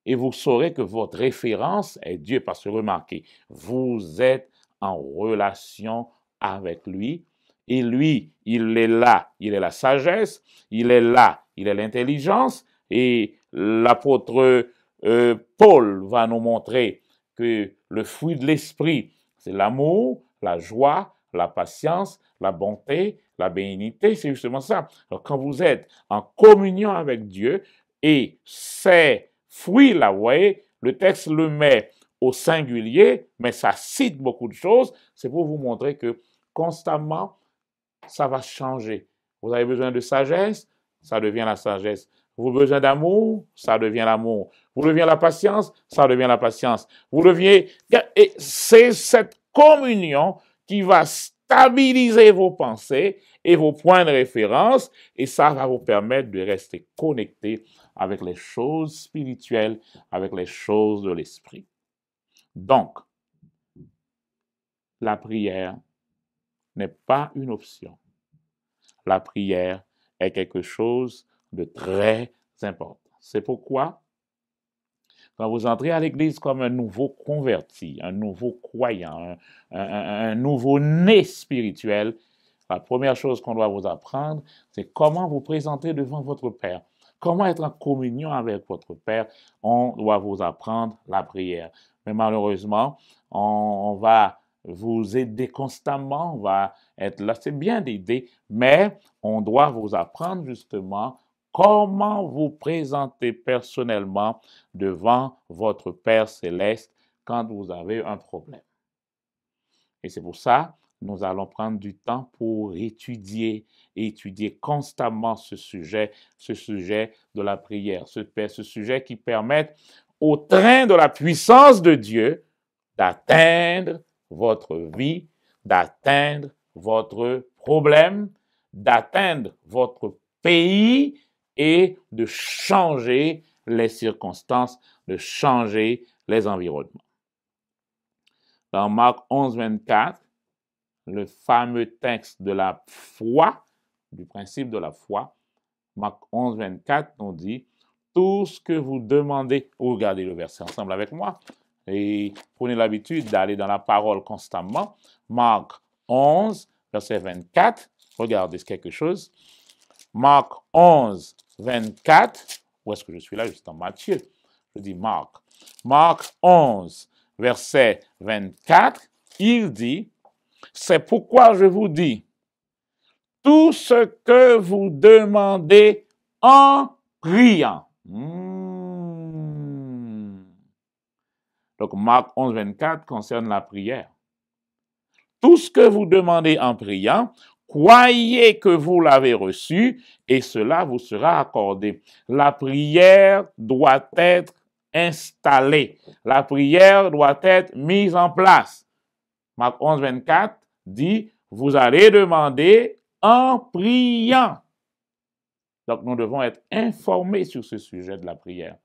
et vous saurez que votre référence est Dieu. Parce que remarquez, vous êtes en relation avec lui et lui, il est là, il est la sagesse, il est là, il est l'intelligence et l'apôtre Paul va nous montrer que le fruit de l'esprit, c'est l'amour, la joie, la patience, la bonté, la bénignité, c'est justement ça. Alors, quand vous êtes en communion avec Dieu et ces fruits-là, vous voyez, le texte le met au singulier, mais ça cite beaucoup de choses, c'est pour vous montrer que constamment, ça va changer. Vous avez besoin de sagesse, ça devient la sagesse. Vous avez besoin d'amour, ça devient l'amour. Vous devient la patience, ça devient la patience. Vous deviez... Et c'est cette communion qui va stabiliser vos pensées et vos points de référence, et ça va vous permettre de rester connecté avec les choses spirituelles, avec les choses de l'esprit. Donc, la prière n'est pas une option. La prière est quelque chose de très important. C'est pourquoi, quand vous entrez à l'église comme un nouveau converti, un nouveau croyant, un nouveau-né spirituel, la première chose qu'on doit vous apprendre, c'est comment vous présenter devant votre Père. Comment être en communion avec votre Père. On doit vous apprendre la prière. Mais malheureusement, on va vous aider constamment, on va être là. C'est bien d'aider, mais on doit vous apprendre justement comment vous présenter personnellement devant votre Père céleste quand vous avez un problème. Et c'est pour ça, nous allons prendre du temps pour étudier constamment ce sujet de la prière, ce sujet qui permet au train de la puissance de Dieu d'atteindre votre vie, d'atteindre votre problème, d'atteindre votre pays et de changer les circonstances, de changer les environnements. Dans Marc 11, 24, le fameux texte de la foi, du principe de la foi, Marc 11, 24 nous dit, tout ce que vous demandez, regardez le verset ensemble avec moi, et prenez l'habitude d'aller dans la parole constamment. Marc 11, verset 24, regardez quelque chose. Marc 11, 24, où est-ce que je suis là? Juste en Matthieu. Je dis Marc. Marc 11, verset 24, il dit, c'est pourquoi je vous dis, tout ce que vous demandez en priant. Donc, Marc 11, 24 concerne la prière. Tout ce que vous demandez en priant, croyez que vous l'avez reçu et cela vous sera accordé. La prière doit être installée. La prière doit être mise en place. Marc 11, 24 dit, vous allez demander en priant. Donc, nous devons être informés sur ce sujet de la prière.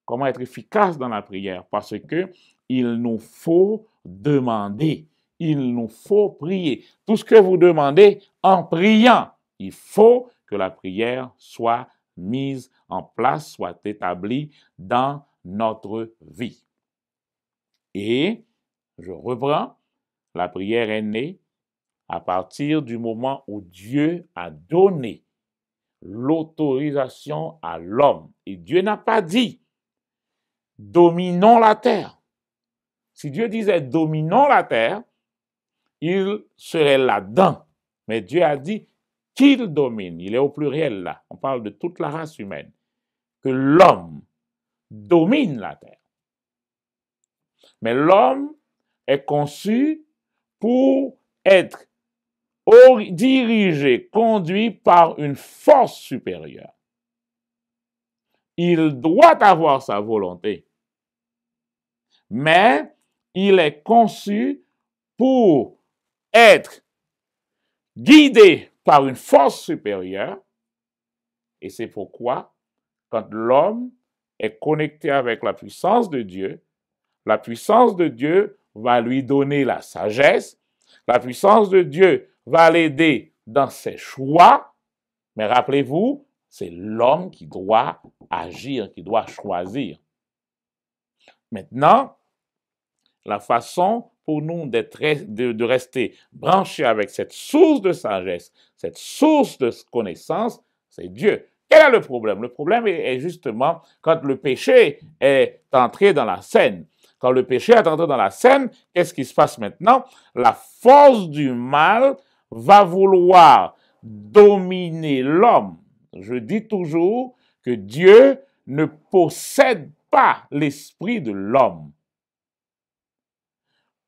Comment être efficace dans la prière? Parce que il nous faut demander. Il nous faut prier. Tout ce que vous demandez en priant, il faut que la prière soit mise en place, soit établie dans notre vie. Et Je reprends, la prière est née à partir du moment où Dieu a donné l'autorisation à l'homme. Et Dieu n'a pas dit, dominons la terre. Si Dieu disait, dominons la terre, il serait là-dedans. Mais Dieu a dit qu'il domine. Il est au pluriel là. On parle de toute la race humaine. Que l'homme domine la terre. Mais l'homme est conçu pour être dirigé, conduit par une force supérieure. Il doit avoir sa volonté, mais il est conçu pour être guidé par une force supérieure, et c'est pourquoi, quand l'homme est connecté avec la puissance de Dieu va lui donner la sagesse, la puissance de Dieu va l'aider dans ses choix, mais rappelez-vous, c'est l'homme qui doit agir, qui doit choisir. Maintenant, la façon pour nous de rester branchés avec cette source de sagesse, cette source de connaissance, c'est Dieu. Quel est le problème? Le problème est justement quand le péché est entré dans la scène. Quand le péché est entré dans la scène, qu'est-ce qui se passe maintenant? La force du mal va vouloir dominer l'homme. Je dis toujours que Dieu ne possède pas l'esprit de l'homme.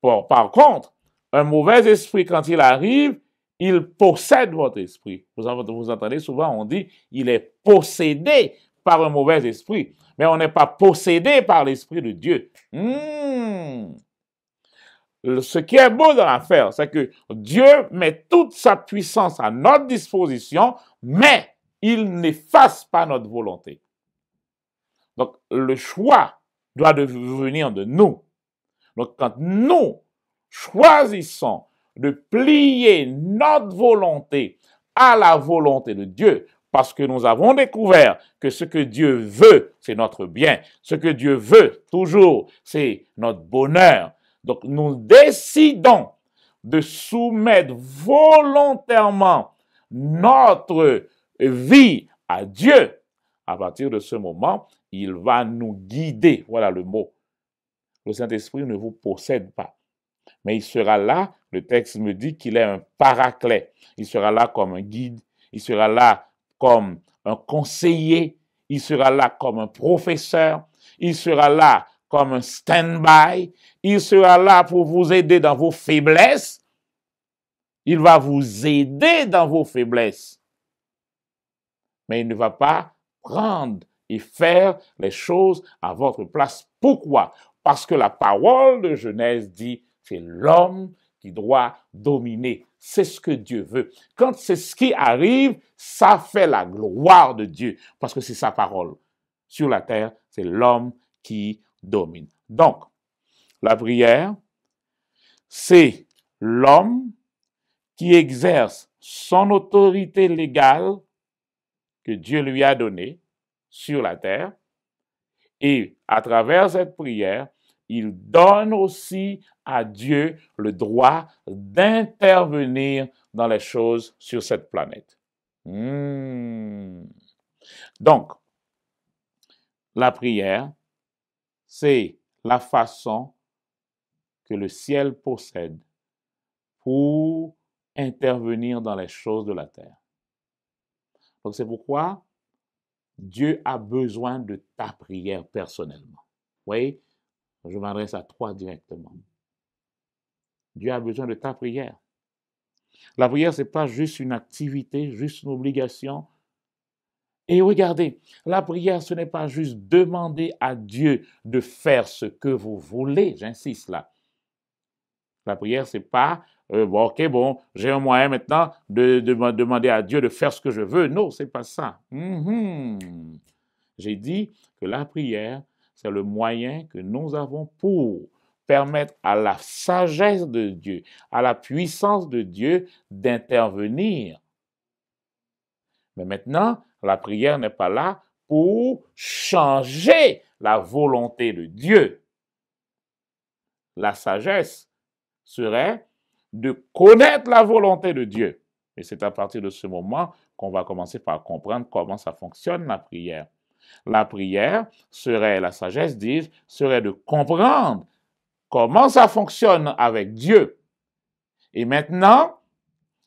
Bon, par contre, un mauvais esprit, quand il arrive, il possède votre esprit. Vous entendez souvent, on dit, il est possédé par un mauvais esprit. Mais on n'est pas possédé par l'esprit de Dieu. Ce qui est beau dans l'affaire, c'est que Dieu met toute sa puissance à notre disposition, mais il n'efface pas notre volonté. Donc, le choix doit venir de nous. Donc, quand nous choisissons de plier notre volonté à la volonté de Dieu, parce que nous avons découvert que ce que Dieu veut, c'est notre bien. Ce que Dieu veut, toujours, c'est notre bonheur. Donc, nous décidons de soumettre volontairement notre vie à Dieu. À partir de ce moment, il va nous guider. Voilà le mot. Le Saint-Esprit ne vous possède pas. Mais il sera là, le texte me dit qu'il est un paraclet. Il sera là comme un guide, il sera là comme un conseiller, il sera là comme un professeur, il sera là comme un stand-by, il sera là pour vous aider dans vos faiblesses. Il va vous aider dans vos faiblesses. Mais il ne va pas prendre et faire les choses à votre place. Pourquoi? Parce que la parole de Genèse dit, c'est l'homme qui doit dominer. C'est ce que Dieu veut. Quand c'est ce qui arrive, ça fait la gloire de Dieu, parce que c'est sa parole. Sur la terre, c'est l'homme qui domine. Donc, la prière, c'est l'homme qui exerce son autorité légale que Dieu lui a donnée sur la terre, et à travers cette prière, il donne aussi à Dieu le droit d'intervenir dans les choses sur cette planète. Donc, la prière, c'est la façon que le ciel possède pour intervenir dans les choses de la terre. Donc, c'est pourquoi Dieu a besoin de ta prière personnellement. Vous voyez, je m'adresse à toi directement. Dieu a besoin de ta prière. La prière, ce n'est pas juste une activité, juste une obligation. Et regardez, la prière, ce n'est pas juste demander à Dieu de faire ce que vous voulez, j'insiste là. La prière, ce n'est pas, j'ai un moyen maintenant de demander à Dieu de faire ce que je veux. Non, ce n'est pas ça. J'ai dit que la prière, c'est le moyen que nous avons pour permettre à la sagesse de Dieu, à la puissance de Dieu d'intervenir. Mais maintenant, la prière n'est pas là pour changer la volonté de Dieu. La sagesse serait de connaître la volonté de Dieu. Et c'est à partir de ce moment qu'on va commencer par comprendre comment ça fonctionne la prière. La prière serait, la sagesse, dis-je, serait de comprendre comment ça fonctionne avec Dieu. Et maintenant,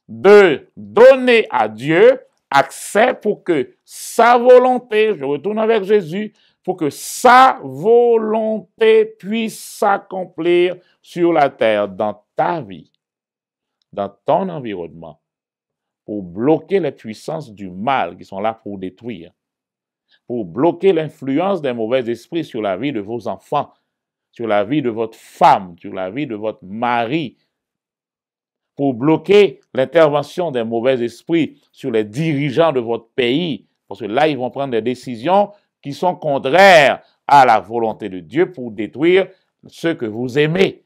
de donner à Dieu accès pour que sa volonté, je retourne avec Jésus, pour que sa volonté puisse s'accomplir sur la terre, dans ta vie, dans ton environnement, pour bloquer les puissances du mal qui sont là pour détruire, pour bloquer l'influence des mauvais esprits sur la vie de vos enfants, sur la vie de votre femme, sur la vie de votre mari, pour bloquer l'intervention des mauvais esprits sur les dirigeants de votre pays, parce que là, ils vont prendre des décisions qui sont contraires à la volonté de Dieu pour détruire ceux que vous aimez.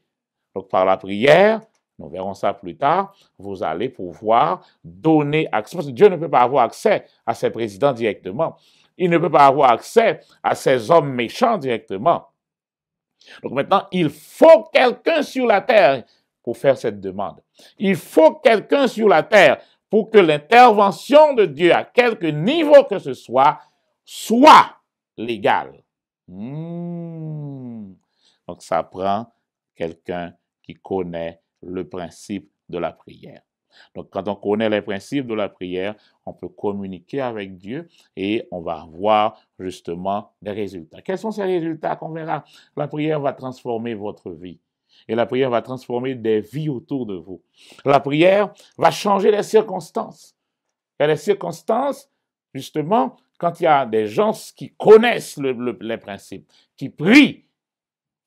Donc, par la prière, nous verrons ça plus tard, vous allez pouvoir donner accès, parce que Dieu ne peut pas avoir accès à ses présidents directement. Il ne peut pas avoir accès à ces hommes méchants directement. Donc maintenant, il faut quelqu'un sur la terre pour faire cette demande. Il faut quelqu'un sur la terre pour que l'intervention de Dieu, à quelque niveau que ce soit légale. Donc ça prend quelqu'un qui connaît le principe de la prière. Donc, quand on connaît les principes de la prière, on peut communiquer avec Dieu et on va voir justement des résultats. Quels sont ces résultats qu'on verra? La prière va transformer votre vie et la prière va transformer des vies autour de vous. La prière va changer les circonstances. Il y a des circonstances, justement, quand il y a des gens qui connaissent les principes, qui prient,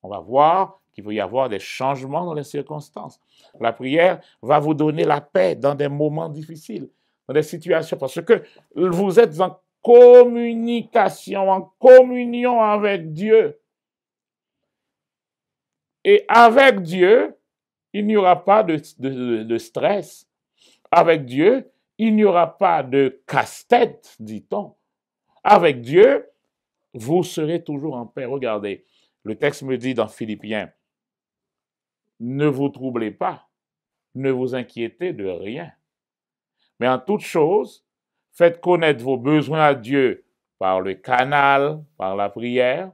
on va voir qu'il peut y avoir des changements dans les circonstances. La prière va vous donner la paix dans des moments difficiles, dans des situations, parce que vous êtes en communication, en communion avec Dieu. Et avec Dieu, il n'y aura pas de stress. Avec Dieu, il n'y aura pas de casse-tête, dit-on. Avec Dieu, vous serez toujours en paix. Regardez, le texte me dit dans Philippiens, ne vous troublez pas, ne vous inquiétez de rien. Mais en toute chose, faites connaître vos besoins à Dieu par le canal, par la prière,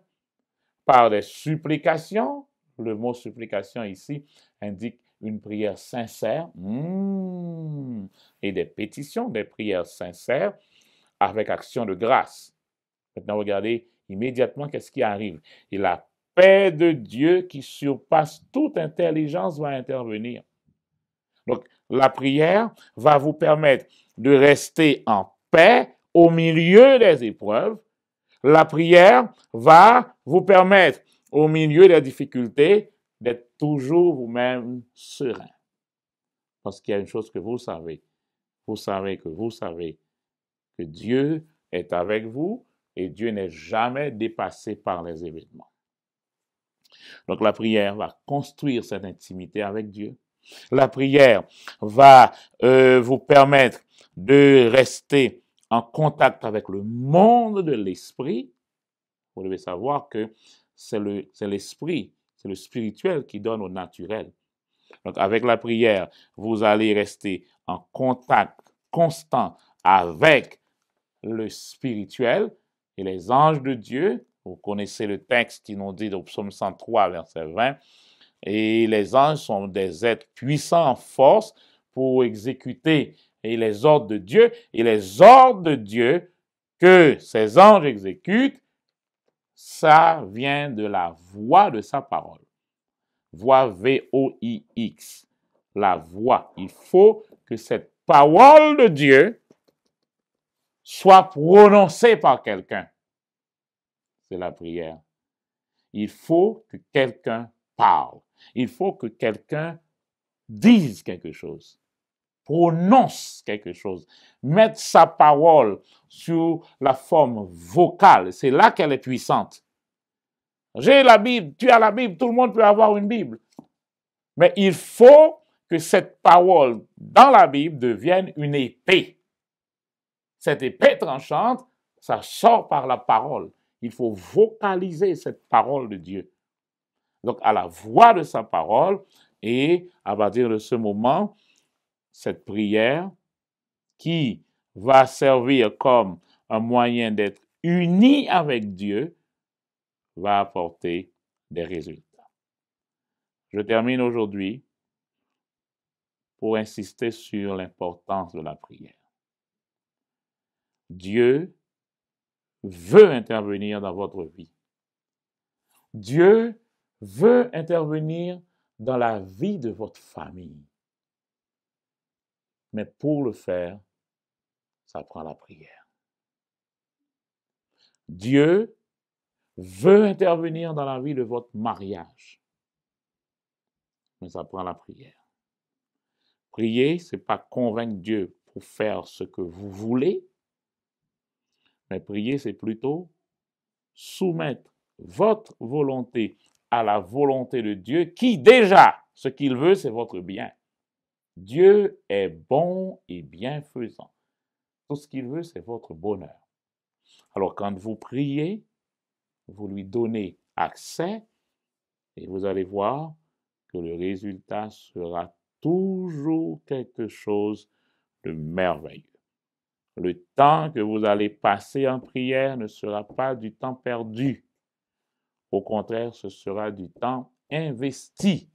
par des supplications. Le mot supplication ici indique une prière sincère et des pétitions, des prières sincères avec action de grâce. Maintenant, regardez immédiatement qu'est-ce qui arrive. Et la paix de Dieu qui surpasse toute intelligence va intervenir. Donc, la prière va vous permettre de rester en paix au milieu des épreuves. La prière va vous permettre, au milieu des difficultés, d'être toujours vous-même serein. Parce qu'il y a une chose que vous savez. Vous savez que Dieu est avec vous et Dieu n'est jamais dépassé par les événements. Donc la prière va construire cette intimité avec Dieu. La prière va vous permettre de rester en contact avec le monde de l'esprit. Vous devez savoir que c'est l'esprit, c'est le spirituel qui donne au naturel. Donc avec la prière, vous allez rester en contact constant avec le spirituel et les anges de Dieu. Vous connaissez le texte qui nous dit au psaume 103, verset 20. Et les anges sont des êtres puissants en force pour exécuter les ordres de Dieu. Et les ordres de Dieu que ces anges exécutent, ça vient de la voix de sa parole. Voix V-O-I-X. La voix. Il faut que cette parole de Dieu soit prononcée par quelqu'un. C'est la prière. Il faut que quelqu'un parle. Il faut que quelqu'un dise quelque chose, prononce quelque chose, mette sa parole sous la forme vocale. C'est là qu'elle est puissante. J'ai la Bible, tu as la Bible, tout le monde peut avoir une Bible. Mais il faut que cette parole dans la Bible devienne une épée. Cette épée tranchante, ça sort par la parole. Il faut vocaliser cette parole de Dieu. donc à la voix de sa parole, et à partir de ce moment, cette prière qui va servir comme un moyen d'être uni avec Dieu va apporter des résultats. Je termine aujourd'hui pour insister sur l'importance de la prière. Dieu veut intervenir dans votre vie. Dieu veut intervenir dans la vie de votre famille. Mais pour le faire, ça prend la prière. Dieu veut intervenir dans la vie de votre mariage. Mais ça prend la prière. Prier, ce n'est pas convaincre Dieu pour faire ce que vous voulez, mais prier, c'est plutôt soumettre votre volonté à la volonté de Dieu, qui déjà, ce qu'il veut, c'est votre bien. Dieu est bon et bienfaisant. Tout ce qu'il veut, c'est votre bonheur. Alors, quand vous priez, vous lui donnez accès et vous allez voir que le résultat sera toujours quelque chose de merveilleux. Le temps que vous allez passer en prière ne sera pas du temps perdu. Au contraire, ce sera du temps investi.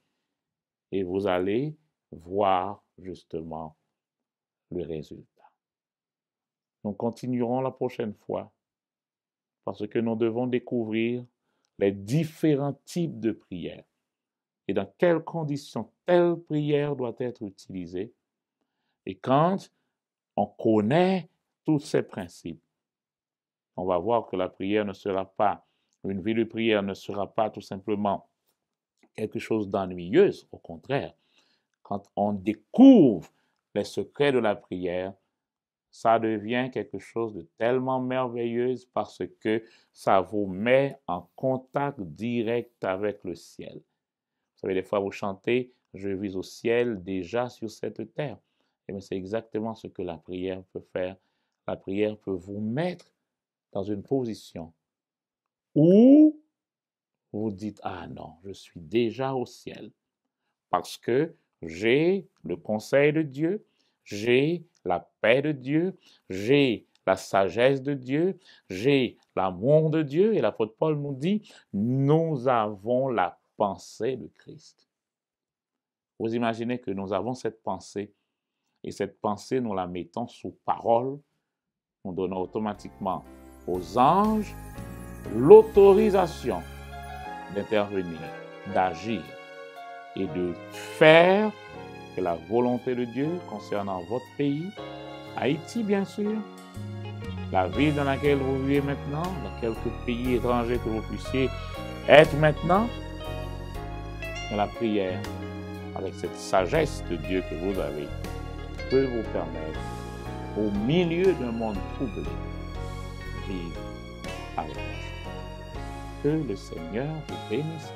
Et vous allez voir justement le résultat. Nous continuerons la prochaine fois parce que nous devons découvrir les différents types de prières et dans quelles conditions telle prière doit être utilisée. Et quand on connaît tous ces principes, on va voir que la prière ne sera pas, une vie de prière ne sera pas tout simplement quelque chose d'ennuyeuse. Au contraire, quand on découvre les secrets de la prière, ça devient quelque chose de tellement merveilleux parce que ça vous met en contact direct avec le ciel. Vous savez, des fois vous chantez « Je vis au ciel déjà sur cette terre ». Et bien, c'est exactement ce que la prière peut faire. La prière peut vous mettre dans une position où vous dites « Ah non, je suis déjà au ciel parce que j'ai le conseil de Dieu, j'ai la paix de Dieu, j'ai la sagesse de Dieu, j'ai l'amour de Dieu. » Et l'apôtre Paul nous dit « Nous avons la pensée de Christ. » Vous imaginez que nous avons cette pensée et cette pensée, nous la mettons sous parole, nous donnons automatiquement aux anges l'autorisation d'intervenir, d'agir et de faire que la volonté de Dieu concernant votre pays, Haïti bien sûr, la ville dans laquelle vous vivez maintenant, dans quelques pays étrangers que vous puissiez être maintenant, dans la prière, avec cette sagesse de Dieu que vous avez, peut vous permettre, au milieu d'un monde troublé, vivre avec joie. Que le Seigneur vous bénisse